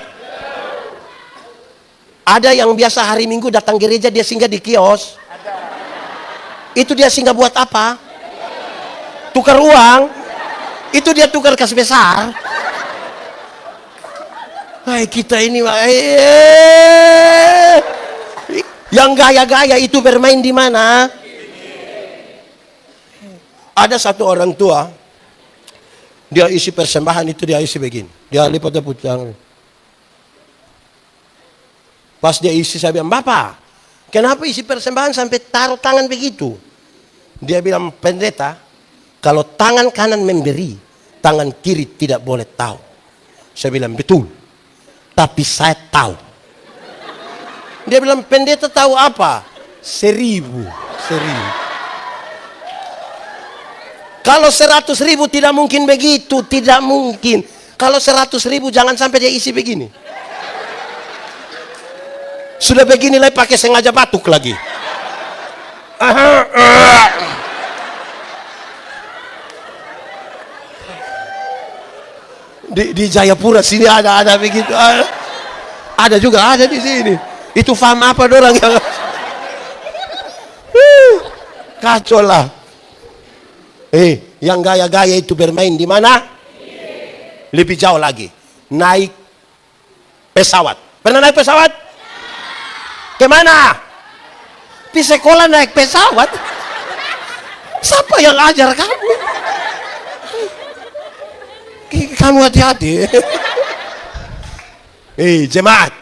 ada yang biasa hari Minggu datang gereja dia singgah di kios. Itu dia singgah buat apa? Tukar uang. Itu dia tukar kas besar. Hai kita ini yang gaya-gaya itu bermain di mana? Ada satu orang tua, dia isi persembahan itu dia isi begini. Dia lipat putang. Pas dia isi saya bilang, "Bapak, kenapa isi persembahan sampai taruh tangan begitu?" Dia bilang, "Pendeta, kalau tangan kanan memberi, tangan kiri tidak boleh tahu." Saya bilang, "Betul, tapi saya tahu." Dia bilang, "Pendeta tahu apa?" 1000. Kalau 100.000 tidak mungkin begitu, tidak mungkin. Kalau 100.000 jangan sampai dia isi begini. Sudah begini lagi pakai sengaja batuk lagi. Di Jayapura sini ada begitu. Ada juga ada di sini. Itu faham apa dorang yang kacau lah. Yang gaya-gaya itu bermain di mana? Lebih jauh lagi. Naik pesawat. Pernah naik pesawat? Kemana? Di sekolah naik pesawat. Siapa yang ajar kamu? Kamu hati-hati. Jemaat.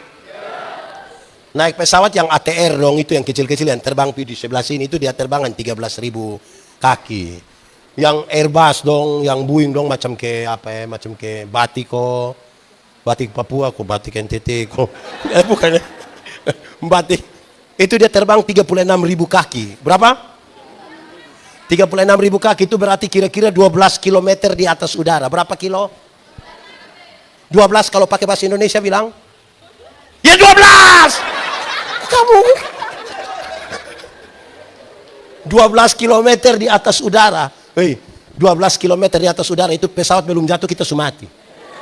Naik pesawat yang ATR dong, itu yang kecil-kecil yang terbang di sebelah sini itu dia terbangan 13.000 kaki. Yang Airbus dong, yang Boeing dong macam ke apa ya, macam ke batik Papua, batik NTT, bukan ya. Batik. Itu dia terbang 36.000 kaki. Berapa? 36.000 kaki itu berarti kira-kira 12 km di atas udara. Berapa kilo? 12 kalau pakai bahasa Indonesia bilang? Ya 12! Kamu 12 km di atas udara. 12 km di atas udara itu pesawat belum jatuh kita sudah mati.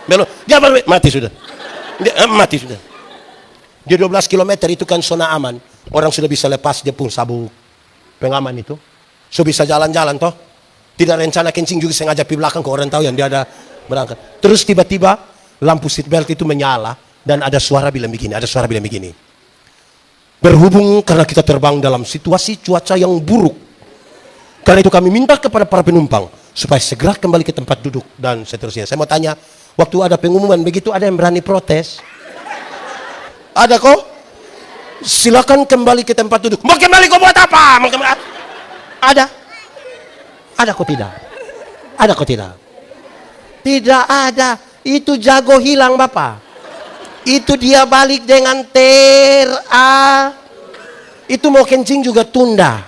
Belum, dia mati sudah. Mati sudah. Di 12 km itu kan zona aman. Orang sudah bisa lepas dia pun sabuk pengaman itu. So bisa jalan-jalan toh. Tidak rencana kencing juga sengaja di belakang ke orang tahu yang dia ada berangkat. Terus tiba-tiba lampu seatbelt itu menyala dan ada suara bilang begini. Berhubung karena kita terbang dalam situasi cuaca yang buruk. Karena itu kami minta kepada para penumpang supaya segera kembali ke tempat duduk dan seterusnya. Saya mau tanya, waktu ada pengumuman begitu ada yang berani protes? Ada kok? Silakan kembali ke tempat duduk. Mau kembali kau buat apa? Ada? Ada kok tidak? Ada kok tidak? Tidak ada. Itu jago hilang Bapak. Itu dia balik dengan itu mau kencing juga tunda.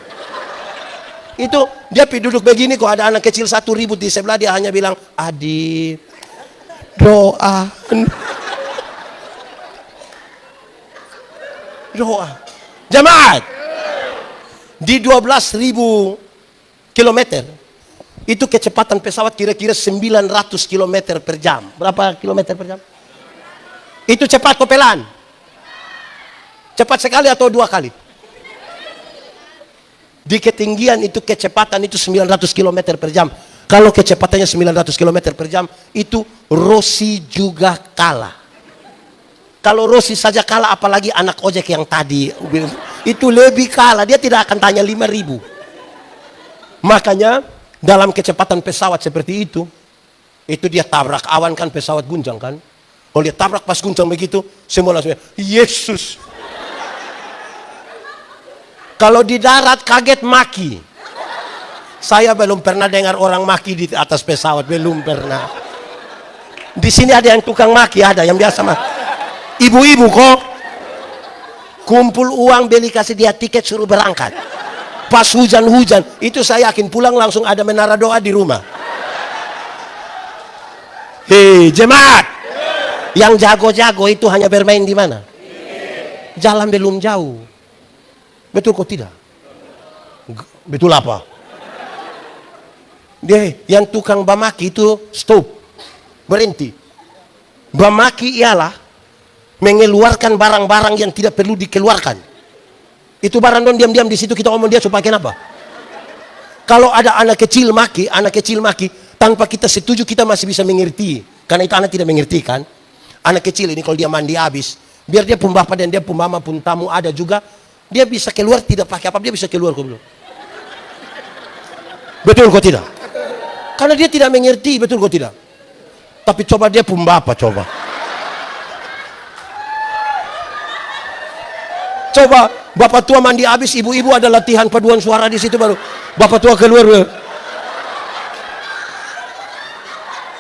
Itu dia duduk begini kok ada anak kecil satu ribut di sebelah dia hanya bilang, "Adik, doa." Doa. Jemaat. Di 12.000 kilometer itu kecepatan pesawat kira-kira 900 km per jam. Berapa kilometer per jam? Itu cepat kopelan. Cepat sekali atau 2 kali? Di ketinggian itu kecepatan itu 900 km per jam. Kalau kecepatannya 900 km per jam, itu Rossi juga kalah. Kalau Rossi saja kalah, apalagi anak ojek yang tadi. Itu lebih kalah, dia tidak akan tanya 5.000. Makanya dalam kecepatan pesawat seperti itu dia tabrak awan kan, pesawat guncang kan. Kalau dia tabrak pas guncang begitu, semua langsung Yesus. Kalau di darat kaget maki. Saya belum pernah dengar orang maki di atas pesawat, belum pernah. Di sini ada yang tukang maki, ada yang biasa mah. Ibu-ibu kok kumpul uang, beli kasih dia tiket suruh berangkat. Pas hujan-hujan, itu saya yakin pulang langsung ada menara doa di rumah. Hei jemaat, yang jago-jago itu hanya bermain di mana? Jalan belum jauh. Betul kok tidak? Betul apa? Dia yang tukang bamaki itu stop, berhenti. Bamaki ialah mengeluarkan barang-barang yang tidak perlu dikeluarkan. Itu barang don diam-diam di situ, kita ngomong dia supaya kenapa? Kalau ada anak kecil maki tanpa kita setuju kita masih bisa mengerti. Karena itu anak tidak mengerti kan? Anak kecil ini kalau dia mandi habis, biar dia pun bapak dan dia pun mama pun tamu ada juga, dia bisa keluar tidak pakai apa, dia bisa keluar kok belum. Betul kok tidak? Karena dia tidak mengerti, betul kok tidak? Tapi coba dia pun bapak coba. Coba bapak tua mandi habis, ibu-ibu ada latihan paduan suara di situ, baru bapak tua keluar.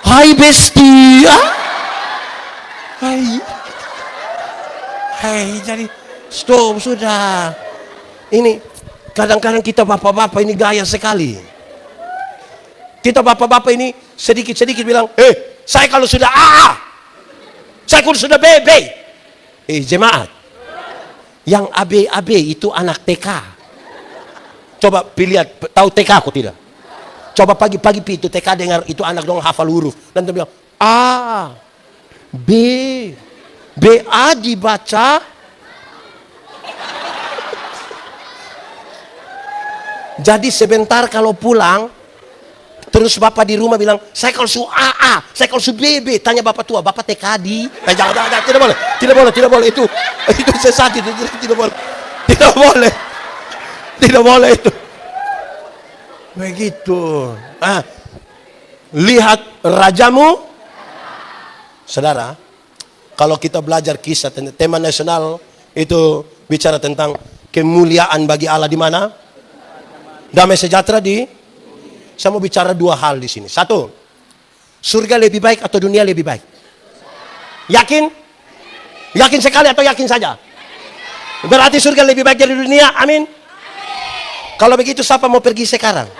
Hai besti, hai, jadi stop sudah. Ini kadang-kadang kita bapak-bapak ini gaya sekali. Kita bapak-bapak ini sedikit-sedikit bilang, saya kalau sudah A, saya kalau sudah B. Jemaat, yang AB itu anak TK. Coba lihat, tahu TK aku tidak? Coba pagi-pagi itu TK dengar itu anak dong hafal huruf. Dan dia bilang, A, B, BA dibaca. Jadi sebentar kalau pulang, terus bapak di rumah bilang, saya kalau su AA, saya kalau su BB, tanya bapak tua, bapak TK di. Jangan, tidak boleh itu sesat itu, tidak boleh itu. Begitu. Lihat rajamu, saudara. Kalau kita belajar kisah tema nasional itu bicara tentang kemuliaan bagi Allah di mana? Damai sejahtera di. Saya mau bicara dua hal di sini. Satu, surga lebih baik atau dunia lebih baik? Yakin? Yakin sekali atau yakin saja? Berarti surga lebih baik dari dunia. Amin. Kalau begitu siapa mau pergi sekarang?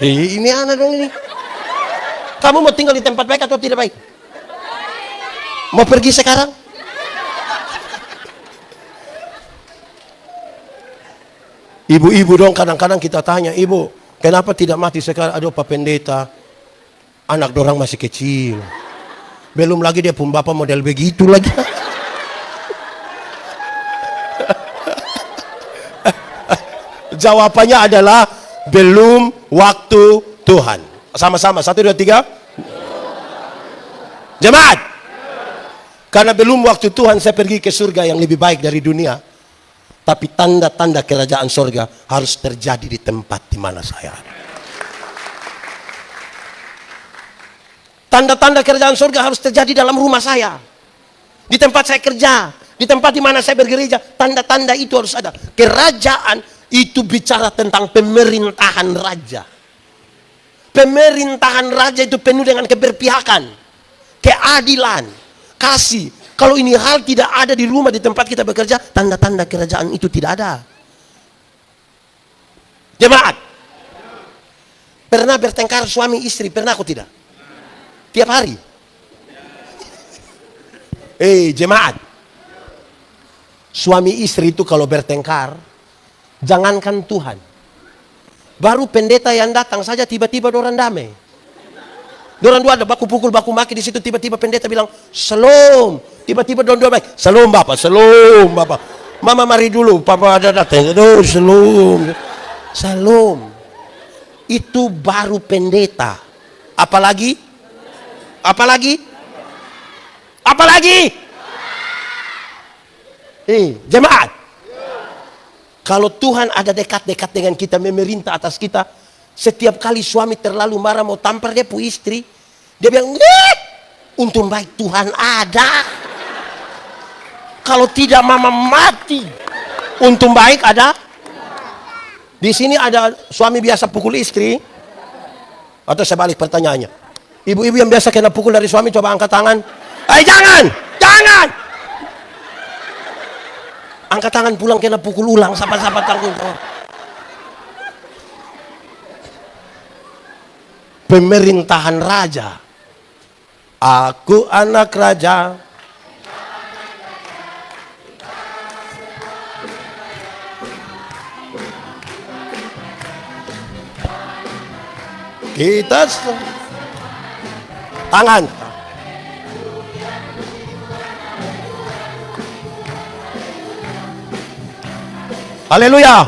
Ini anak dong ini. Kamu mau tinggal di tempat baik atau tidak baik? Mau pergi sekarang? Ibu-ibu dong kadang-kadang kita tanya, ibu kenapa tidak mati sekarang? Aduh Pak Pendeta, anak dorang masih kecil. Belum lagi dia pun bapak model begitu lagi. Jawabannya adalah belum waktu Tuhan. Sama-sama, 1, 2, 3. Jemaat, karena belum waktu Tuhan saya pergi ke surga yang lebih baik dari dunia. Tapi tanda-tanda kerajaan surga harus terjadi di tempat di mana saya ada. Tanda-tanda kerajaan surga harus terjadi dalam rumah saya, di tempat saya kerja, di tempat di mana saya bergereja. Tanda-tanda itu harus ada. Kerajaan itu bicara tentang pemerintahan raja. Pemerintahan raja itu penuh dengan keberpihakan, keadilan, kasih. Kalau ini hal tidak ada di rumah, di tempat kita bekerja, tanda-tanda kerajaan itu tidak ada. Jemaat, pernah bertengkar suami istri? Pernah aku tidak? Tiap hari. Jemaat, suami istri itu kalau bertengkar, jangankan Tuhan, baru pendeta yang datang saja tiba-tiba orang damai. Dorang dua ada baku pukul, baku maki di situ, tiba-tiba pendeta bilang, "Shalom." Tiba-tiba dorang dua baik, "Shalom Bapak, shalom Bapak. Mama mari dulu, Papa ada datang." Aduh, shalom. Shalom. Itu baru pendeta. Apalagi? Jemaat. Kalau Tuhan ada dekat-dekat dengan kita, memerintah atas kita, setiap kali suami terlalu marah mau tampar dia pu istri, dia bilang, untung baik Tuhan ada. Kalau tidak mama mati. Untung baik ada. Di sini ada suami biasa pukul istri, atau saya balik pertanyaannya. Ibu-ibu yang biasa kena pukul dari suami, coba angkat tangan. Jangan, jangan. Angkat tangan pulang kena pukul ulang, sahabat-sahabat tanggung jawab. Pemerintahan raja. Aku anak raja. Kita tangan. Haleluya.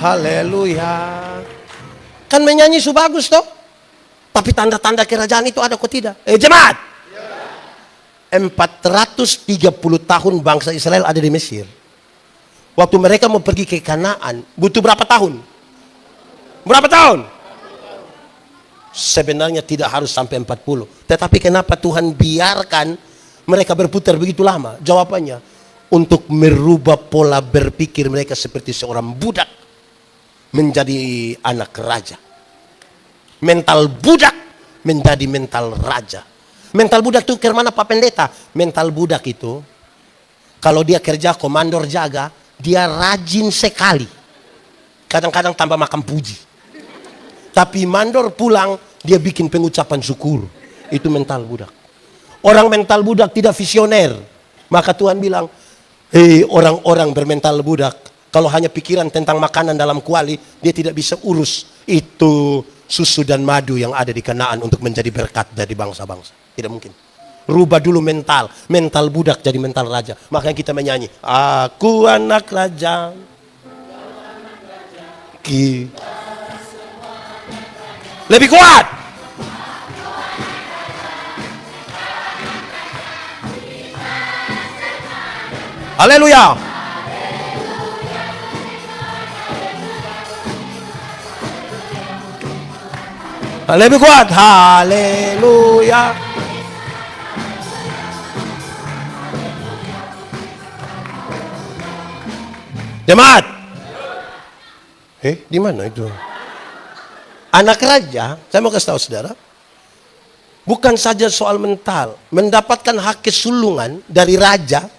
Haleluya. Kan menyanyi su bagus toh. Tapi tanda-tanda kerajaan itu ada kok tidak? Jemaat. 430 tahun bangsa Israel ada di Mesir. Waktu mereka mau pergi ke Kanaan, butuh berapa tahun? Berapa tahun? Sebenarnya tidak harus sampai 40. Tetapi kenapa Tuhan biarkan mereka berputar begitu lama? Jawabannya, untuk merubah pola berpikir mereka seperti seorang budak menjadi anak raja. Mental budak menjadi mental raja. Mental budak itu kemana Pak Pendeta? Mental budak itu, kalau dia kerja komandor jaga, dia rajin sekali. Kadang-kadang tambah makan puji. Tapi mandor pulang, dia bikin pengucapan syukur. Itu mental budak. Orang mental budak tidak visioner. Maka Tuhan bilang, hei orang-orang bermental budak, kalau hanya pikiran tentang makanan dalam kuali, dia tidak bisa urus itu susu dan madu yang ada di Kanaan untuk menjadi berkat dari bangsa-bangsa. Tidak mungkin. Rubah dulu mental. Mental budak jadi mental raja. Makanya kita menyanyi, aku anak raja. Lebih kuat. Haleluya. Lebih kuat. Haleluya. Jemaat. Di mana itu? Anak raja, saya mau kasih tahu saudara, bukan saja soal mental, mendapatkan hak kesulungan dari raja,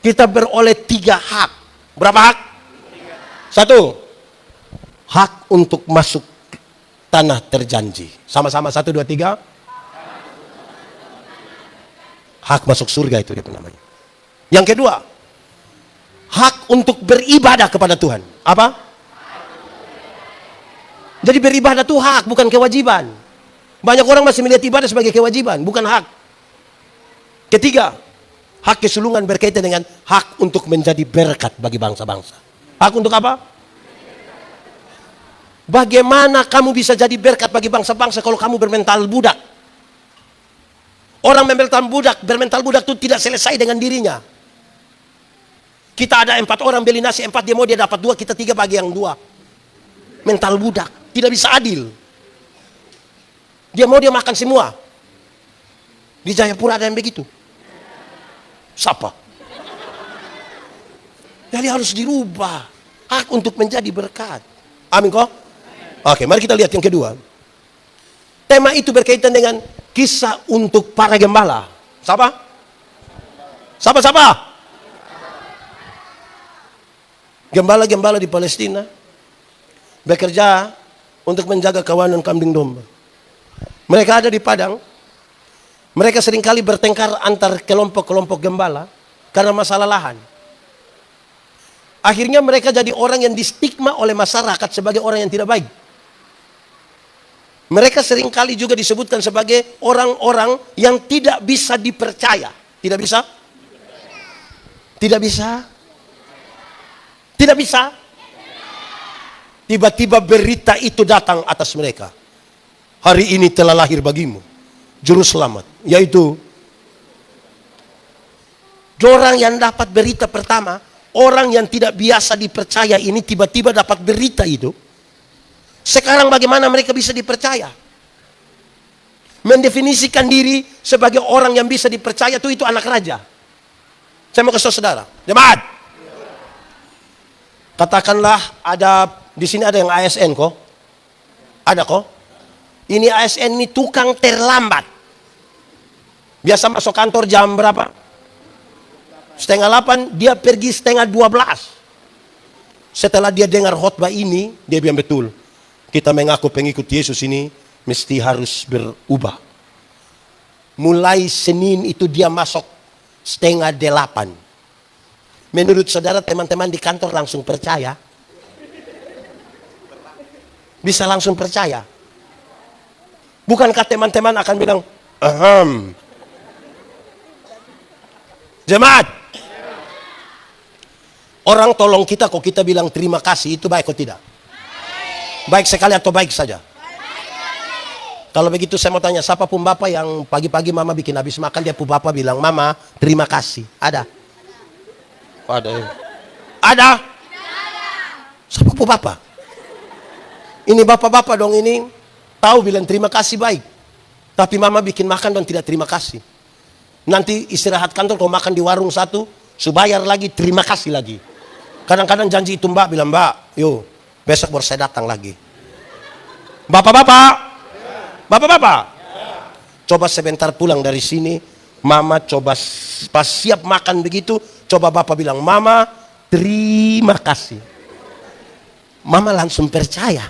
kita beroleh 3 hak. Berapa hak? 1, hak untuk masuk tanah terjanji. Sama-sama 1, 2, 3. Hak masuk surga itu dia namanya. Yang kedua, hak untuk beribadah kepada Tuhan. Apa? Jadi beribadah itu hak, bukan kewajiban. Banyak orang masih melihat ibadah sebagai kewajiban, bukan hak. Ketiga, hak kesulungan berkaitan dengan hak untuk menjadi berkat bagi bangsa-bangsa. Hak untuk apa? Bagaimana kamu bisa jadi berkat bagi bangsa-bangsa kalau kamu bermental budak? Orang bermental budak itu tidak selesai dengan dirinya. Kita ada 4 orang beli nasi, 4 dia mau, dia dapat 2, kita 3 bagi yang 2. Mental budak. Tidak bisa adil. Dia mau dia makan semua. Di Jayapura ada yang begitu. Siapa? Jadi harus dirubah. Hak untuk menjadi berkat. Amin kok? Oke, mari kita lihat yang kedua. Tema itu berkaitan dengan kisah untuk para gembala. Siapa? Siapa? Gembala-gembala di Palestina bekerja untuk menjaga kawanan kambing domba. Mereka ada di padang. Mereka seringkali bertengkar antar kelompok-kelompok gembala karena masalah lahan. Akhirnya mereka jadi orang yang distigma oleh masyarakat sebagai orang yang tidak baik. Mereka seringkali juga disebutkan sebagai orang-orang yang tidak bisa dipercaya. Tidak bisa? Tidak bisa? Tidak bisa? Tiba-tiba berita itu datang atas mereka. Hari ini telah lahir bagimu juru selamat, yaitu Orang yang dapat berita pertama, orang yang tidak biasa dipercaya ini tiba-tiba dapat berita itu. Sekarang bagaimana mereka bisa dipercaya? Mendefinisikan diri sebagai orang yang bisa dipercaya itu anak raja. Saya mau kasih saudara, jemaat. Katakanlah ada di sini ada yang ASN kok. Ada kok. Ini ASN ini tukang terlambat. Biasa masuk kantor jam berapa? 7:30, dia pergi 11:30. Setelah dia dengar khotbah ini, dia bilang betul. Kita mengaku pengikut Yesus ini mesti harus berubah. Mulai Senin itu dia masuk 7:30. Menurut saudara teman-teman di kantor langsung percaya? Bisa langsung percaya? Bukankah teman-teman akan bilang, aham. Jemaat, orang tolong kita kok kita bilang terima kasih, itu baik atau tidak? Baik sekali atau baik saja? Kalau begitu saya mau tanya, siapa pun bapak yang pagi-pagi mama bikin habis makan, dia pun bapak bilang, mama terima kasih. Ada? Ada. Ada? Siapa pun bapak? Ini bapak-bapak dong ini, tahu bilang terima kasih baik. Tapi mama bikin makan dan tidak terima kasih. Nanti istirahat kantor kalau makan di warung satu, subayar lagi, terima kasih lagi. Kadang-kadang janji itu mbak, bilang mbak, yuk besok baru saya datang lagi. Bapak-bapak, bapak-bapak, coba sebentar pulang dari sini, mama coba pas siap makan begitu, coba bapak bilang, mama terima kasih. Mama langsung percaya.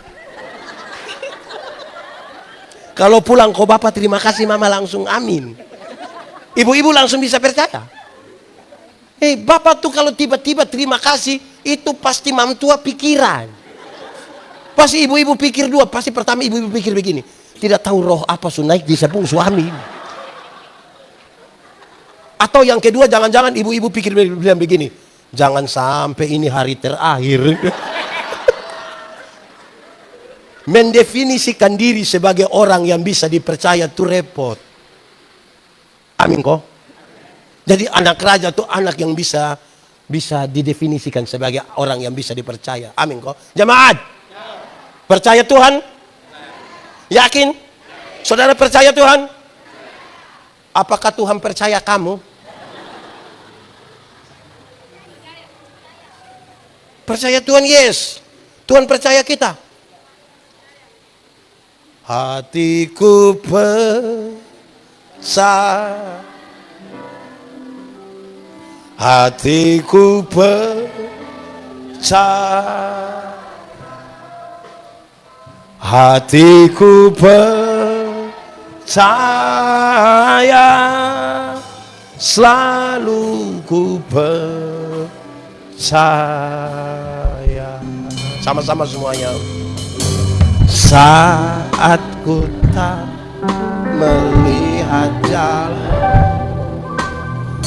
Kalau pulang kok bapak terima kasih, mama langsung amin. Ibu-ibu langsung bisa percaya. Bapak tuh kalau tiba-tiba terima kasih, itu pasti mam tua pikiran. Pasti ibu-ibu pikir dua, pasti pertama ibu-ibu pikir begini, tidak tahu roh apa naik di sepung suami. Atau yang kedua, jangan-jangan ibu-ibu pikir bilang begini, jangan sampai ini hari terakhir. Mendefinisikan diri sebagai orang yang bisa dipercaya itu repot. Amin kok. Jadi anak raja itu anak yang bisa didefinisikan sebagai orang yang bisa dipercaya. Amin kok. Jemaat, percaya Tuhan? Yakin? Saudara percaya Tuhan? Apakah Tuhan percaya kamu? Percaya Tuhan, yes. Tuhan percaya kita. Hatiku hatiku percaya, hatiku percaya, selalu ku percaya. Sama-sama semuanya. Saat ku tak melihat jalan,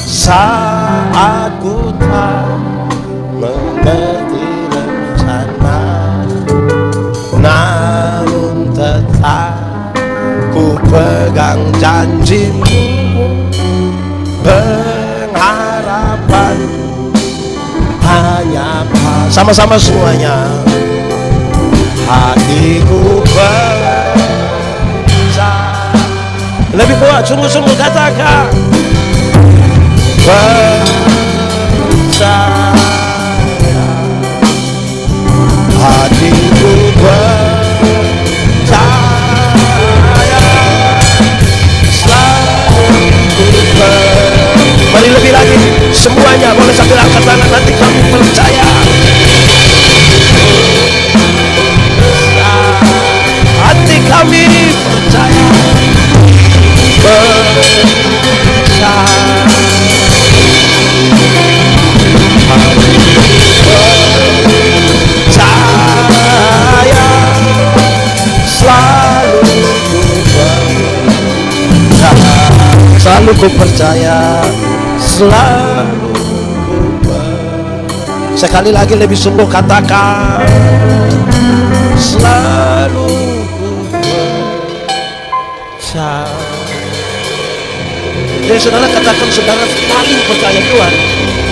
saat ku tak mengerti rencana, namun tetap ku pegang janjimu, pengharapan hanya pas. Sama-sama semuanya. Hatiku percaya. Lebih kuat, sungguh-sungguh katakan. Percaya. Hatiku percaya. Selalu ku percaya. Mari lebih lagi, semuanya boleh sambil angkat tangan, nanti kami percaya. Hati kami percaya, percaya, percaya, selalu ku percaya, selalu ku percaya. Sekali lagi lebih sungguh katakan, selalu ku percaya. Jadi saudara katakan saudara paling percaya Tuhan,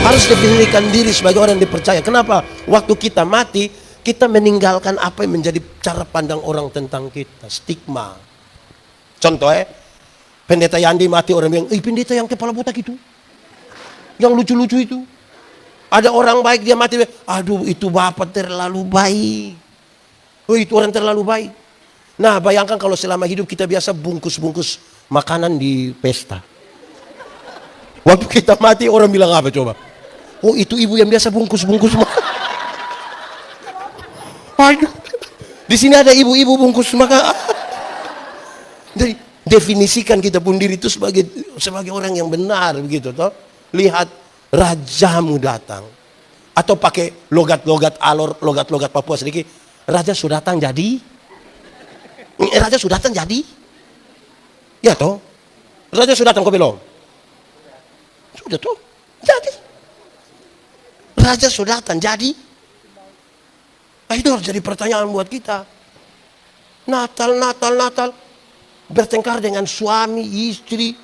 harus definisikan diri sebagai orang yang dipercaya. Kenapa? Waktu kita mati, kita meninggalkan apa yang menjadi cara pandang orang tentang kita. Stigma. Contoh pendeta Yandi mati, orang bilang, pendeta yang kepala botak itu, yang lucu-lucu itu. Ada orang baik dia mati, aduh itu bapak terlalu baik. Oh itu orang terlalu baik. Nah bayangkan kalau selama hidup kita biasa bungkus-bungkus makanan di pesta. Waktu kita mati orang bilang apa coba? Oh itu ibu yang biasa bungkus-bungkus makanan. Aduh, di sini ada ibu-ibu bungkus makanan. Jadi definisikan kita pun diri itu sebagai orang yang benar begitu toh. Lihat rajamu datang. Atau pakai logat-logat Alor, logat-logat Papua sedikit. Raja sudah datang jadi? Raja sudah datang jadi? Ya toh? Raja sudah datang kok belum? Sudah toh? Jadi. Raja sudah datang jadi? Nah, itu harus jadi pertanyaan buat kita. Natal. Bertengkar dengan suami, istri.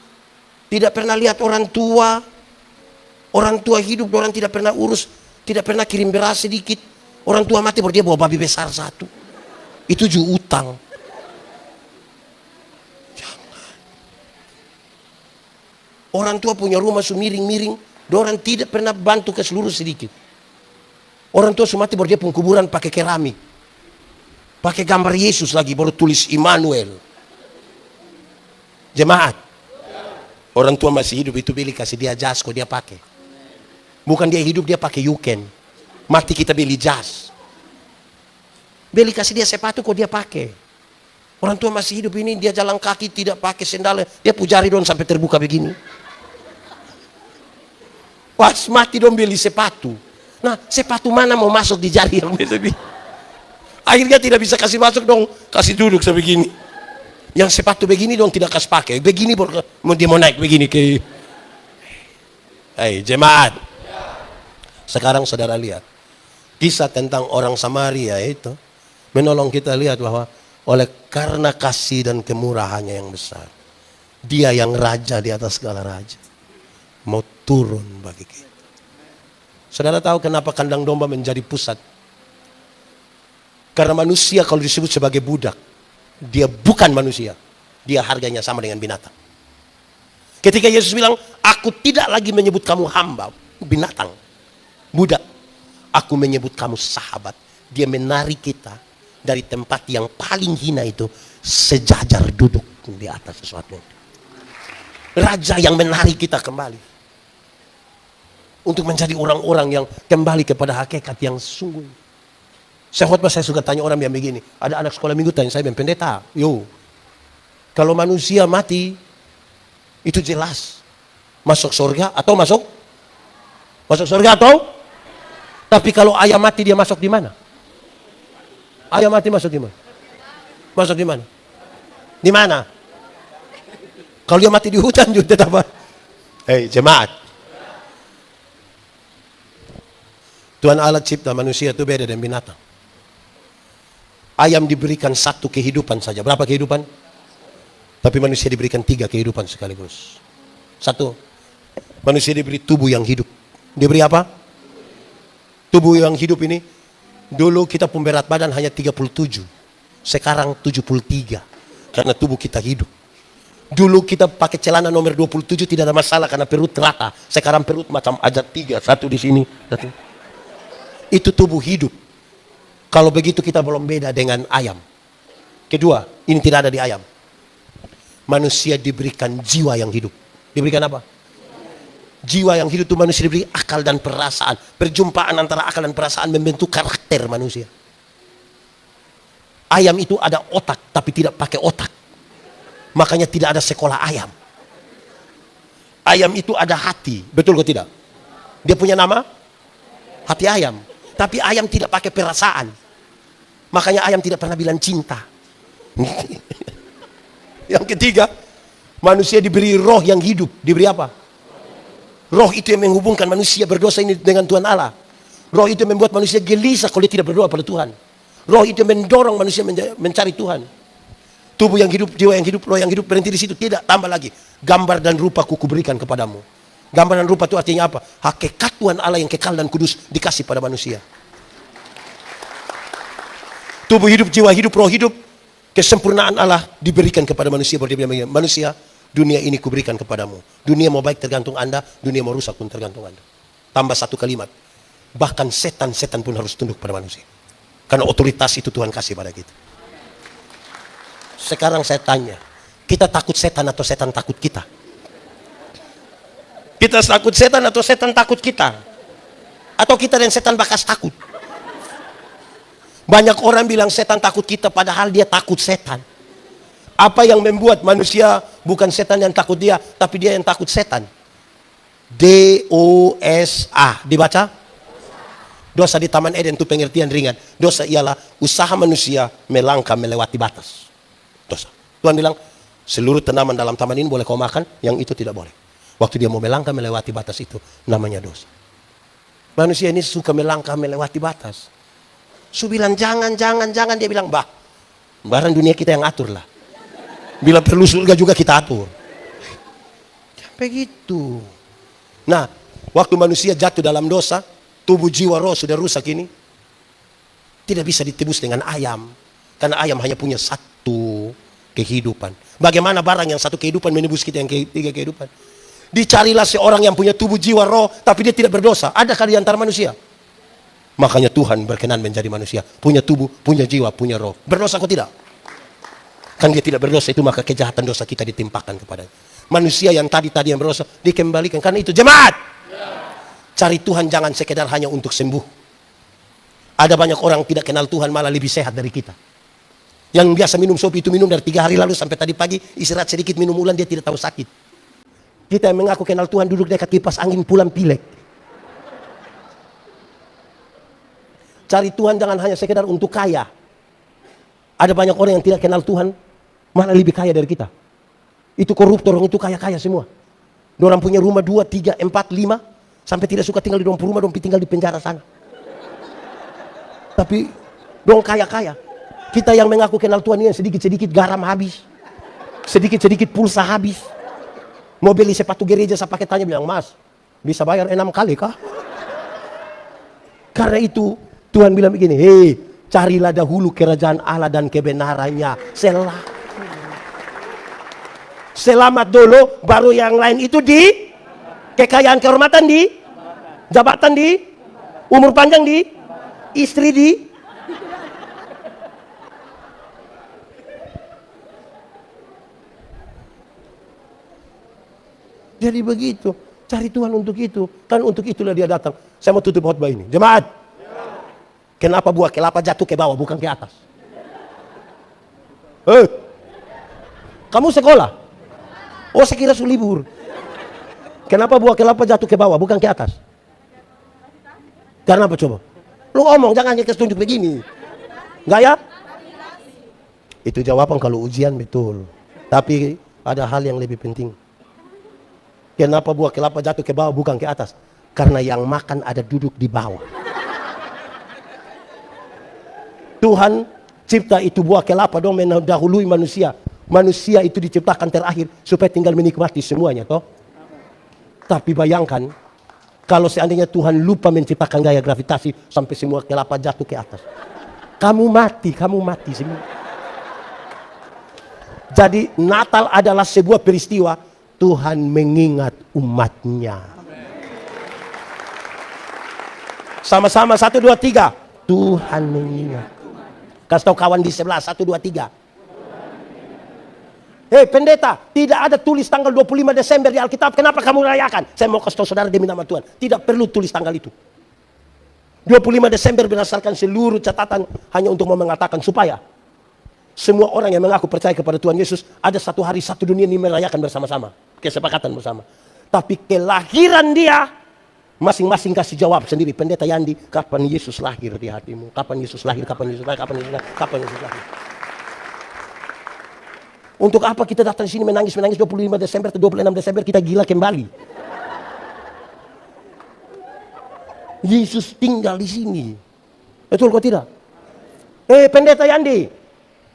Tidak pernah lihat orang tua. Orang tua hidup, orang tidak pernah urus. Tidak pernah kirim beras sedikit. Orang tua mati baru dia bawa babi besar satu. Itu juga utang. Orang tua punya rumah miring-miring, orang tidak pernah bantu ke seluruh sedikit. Orang tua mati baru dia pun kuburan pakai keramik. Pakai gambar Yesus lagi, baru tulis Immanuel. Jemaat. Orang tua masih hidup itu beli kasih dia jas kok dia pakai. Bukan dia hidup dia pakai yuken. Mati kita beli jas. Beli kasih dia sepatu kok dia pakai. Orang tua masih hidup ini dia jalan kaki tidak pakai sendal, dia pujari dong sampai terbuka begini. Pas mati dong beli sepatu. Nah sepatu mana mau masuk di jari yang begini? Akhirnya tidak bisa kasih masuk dong, kasih duduk sebegini. Yang sepatu begini dong tidak kasih pakai, begini dia mau naik begini ke. Hai jemaat. Sekarang saudara lihat kisah tentang orang Samaria itu menolong kita lihat bahwa oleh karena kasih dan kemurahannya yang besar, dia yang raja di atas segala raja mau turun bagi kita. Saudara tahu kenapa kandang domba menjadi pusat? Karena manusia kalau disebut sebagai budak, dia bukan manusia, dia harganya sama dengan binatang. Ketika Yesus bilang, aku tidak lagi menyebut kamu hamba, binatang, budak, aku menyebut kamu sahabat. Dia menarik kita dari tempat yang paling hina itu, sejajar duduk di atas sesuatu itu. Raja yang menarik kita kembali untuk menjadi orang-orang yang kembali kepada hakikat yang sungguh. Saya suka tanya orang yang begini, ada anak sekolah minggu tanya saya, pendeta, kalau manusia mati itu jelas masuk surga atau masuk surga atau, tapi kalau ayam mati dia masuk di mana? Ayam mati masuk di mana? Masuk di mana? Di mana? Kalau dia mati di hutan juga tetap. Hei jemaat. Tuhan Allah cipta manusia itu beda dengan binatang. Ayam diberikan satu kehidupan saja. Berapa kehidupan? Tapi manusia diberikan 3 kehidupan sekaligus. Satu, manusia diberi tubuh yang hidup. Diberi apa? Tubuh yang hidup ini, dulu kita pun berat badan hanya 37. Sekarang 73. Karena tubuh kita hidup. Dulu kita pakai celana nomor 27 tidak ada masalah karena perut rata. Sekarang perut macam ada 3. Satu di sini. Satu. Itu tubuh hidup. Kalau begitu kita belum beda dengan ayam. Kedua, ini tidak ada di ayam. Manusia diberikan jiwa yang hidup. Diberikan apa? Jiwa yang hidup itu manusia diberi akal dan perasaan. Perjumpaan antara akal dan perasaan membentuk karakter manusia. Ayam itu ada otak tapi tidak pakai otak. Makanya tidak ada sekolah ayam. Ayam itu ada hati. Betul atau tidak? Dia punya nama? Hati ayam. Tapi ayam tidak pakai perasaan. Makanya ayam tidak pernah bilang cinta. Yang ketiga, manusia diberi roh yang hidup. Diberi apa? Roh itu yang menghubungkan manusia berdosa ini dengan Tuhan Allah. Roh itu yang membuat manusia gelisah kalau dia tidak berdoa pada Tuhan. Roh itu yang mendorong manusia mencari Tuhan. Tubuh yang hidup, jiwa yang hidup, roh yang hidup, berhenti di situ. Tidak, tambah lagi. Gambar dan rupa kuberikan kepadamu. Gambar dan rupa itu artinya apa? Hakikat Tuhan Allah yang kekal dan kudus dikasih pada manusia. Tubuh hidup, jiwa hidup, roh hidup, kesempurnaan Allah diberikan kepada manusia. Manusia, dunia ini kuberikan kepadamu. Dunia mau baik tergantung Anda, dunia mau rusak pun tergantung Anda. Tambah satu kalimat. Bahkan setan-setan pun harus tunduk pada manusia. Karena otoritas itu Tuhan kasih pada kita. Sekarang saya tanya, kita takut setan atau setan takut kita? Kita takut setan atau setan takut kita? Atau kita dan setan bakas takut? Banyak orang bilang setan takut kita, padahal dia takut setan. Apa yang membuat manusia bukan setan yang takut dia, tapi dia yang takut setan? D-O-S-A. Dibaca? Dosa di Taman Eden itu pengertian ringan. Dosa ialah usaha manusia melangkah melewati batas. Dosa. Tuhan bilang, seluruh tanaman dalam taman ini boleh kau makan, yang itu tidak boleh. Waktu dia mau melangkah melewati batas itu, namanya dosa. Manusia ini suka melangkah melewati batas. Su bilang jangan, dia bilang, barang dunia kita yang atur lah. Bila perlu surga juga kita atur. Begitu. Nah, waktu manusia jatuh dalam dosa, tubuh jiwa roh sudah rusak ini, tidak bisa ditebus dengan ayam. Karena ayam hanya punya satu kehidupan. Bagaimana barang yang satu kehidupan menebus kita yang tiga kehidupan? Dicarilah seorang yang punya tubuh jiwa roh, tapi dia tidak berdosa. Adakah di antara manusia? Makanya Tuhan berkenan menjadi manusia. Punya tubuh, punya jiwa, punya roh. Berdosa kok tidak? Kan dia tidak berdosa, itu maka kejahatan dosa kita ditimpakan kepadanya. Manusia yang tadi yang berdosa dikembalikan. Karena itu jemaat, cari Tuhan jangan sekedar hanya untuk sembuh. Ada banyak orang tidak kenal Tuhan malah lebih sehat dari kita. Yang biasa minum sopi itu minum dari 3 hari lalu sampai tadi pagi, istirahat sedikit minum ulang dia tidak tahu sakit. Kita yang mengaku kenal Tuhan duduk dekat kipas angin pulang pilek. Cari Tuhan jangan hanya sekedar untuk kaya. Ada banyak orang yang tidak kenal Tuhan malah lebih kaya dari kita. Itu koruptor, itu kaya-kaya semua. Dorang punya rumah 2, 3, 4, 5 sampai tidak suka tinggal di rumah, dong tinggal di penjara sana. Tapi dong kaya-kaya. Kita yang mengaku kenal Tuhan ini sedikit-sedikit garam habis. Sedikit-sedikit pulsa habis. Mau beli sepatu gereja saya pakai tanya bilang, "Mas, bisa bayar 6 kali kah?" Karena itu Tuhan bilang begini, "Hei, carilah dahulu kerajaan Allah dan kebenarannya. Selamat dulu, baru yang lain itu di kekayaan, kehormatan di, jabatan di, umur panjang di, istri di." Jadi begitu, cari Tuhan untuk itu. Kan untuk itulah dia datang. Saya mau tutup khotbah ini. Jemaat, kenapa buah kelapa jatuh ke bawah bukan ke atas? Kamu sekolah? Oh, saya kira libur. Kenapa buah kelapa jatuh ke bawah bukan ke atas? Karena apa coba? Lu ngomong jangan hanya tunjuk begini. Enggak ya? Itu jawaban kalau ujian betul. Tapi ada hal yang lebih penting. Kenapa buah kelapa jatuh ke bawah bukan ke atas? Karena yang makan ada duduk di bawah. Tuhan cipta itu buah kelapa dong mendahului manusia. Manusia itu diciptakan terakhir supaya tinggal menikmati semuanya toh. Tapi bayangkan kalau seandainya Tuhan lupa menciptakan gaya gravitasi sampai semua kelapa jatuh ke atas. Kamu mati semua. Jadi Natal adalah sebuah peristiwa Tuhan mengingat umatnya. Sama-sama 1, 2, 3. Tuhan mengingat. Kasih tahu kawan di sebelah 1, 2, 3. Hei pendeta, tidak ada tulis tanggal 25 Desember di Alkitab. Kenapa kamu rayakan? Saya mau kasih tahu saudara demi nama Tuhan. Tidak perlu tulis tanggal itu. 25 Desember berdasarkan seluruh catatan hanya untuk mengatakan supaya semua orang yang mengaku percaya kepada Tuhan Yesus ada satu hari satu dunia ini merayakan bersama-sama. Kesepakatan bersama. Tapi kelahiran dia masing-masing kasih jawab sendiri. Pendeta Yandi, kapan Yesus lahir di hatimu? Kapan Yesus lahir? Kapan Yesus lahir? Kapan Yesus lahir? Kapan Yesus lahir? Untuk apa kita datang di sini menangis 25 Desember atau 26 Desember kita gila kembali? Yesus tinggal di sini. Betul kok tidak? Pendeta Yandi,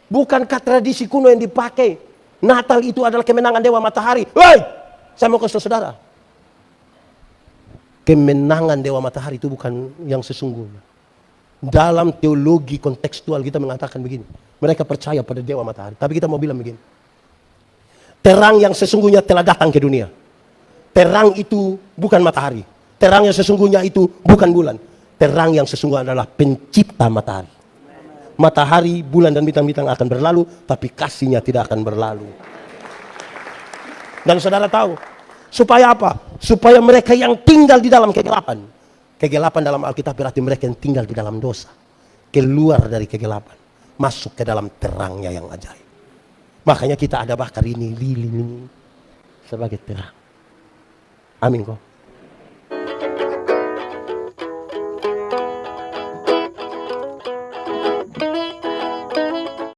Bukankah tradisi kuno yang dipakai? Natal itu adalah kemenangan dewa matahari. Woi, saya mau kasih saudara. Kemenangan dewa matahari itu bukan yang sesungguhnya. Dalam teologi kontekstual kita mengatakan begini. Mereka percaya pada dewa matahari. Tapi kita mau bilang begini. Terang yang sesungguhnya telah datang ke dunia. Terang itu bukan matahari. Terang yang sesungguhnya itu bukan bulan. Terang yang sesungguhnya adalah pencipta matahari. Matahari, bulan, dan bintang-bintang akan berlalu, tapi kasihnya tidak akan berlalu. Dan saudara tahu, supaya apa? Supaya mereka yang tinggal di dalam kegelapan. Kegelapan dalam Alkitab berarti mereka yang tinggal di dalam dosa. Keluar dari kegelapan, masuk ke dalam terangnya yang ajaib. Makanya kita ada bakar ini, lilin ini sebagai terang. Amin kok.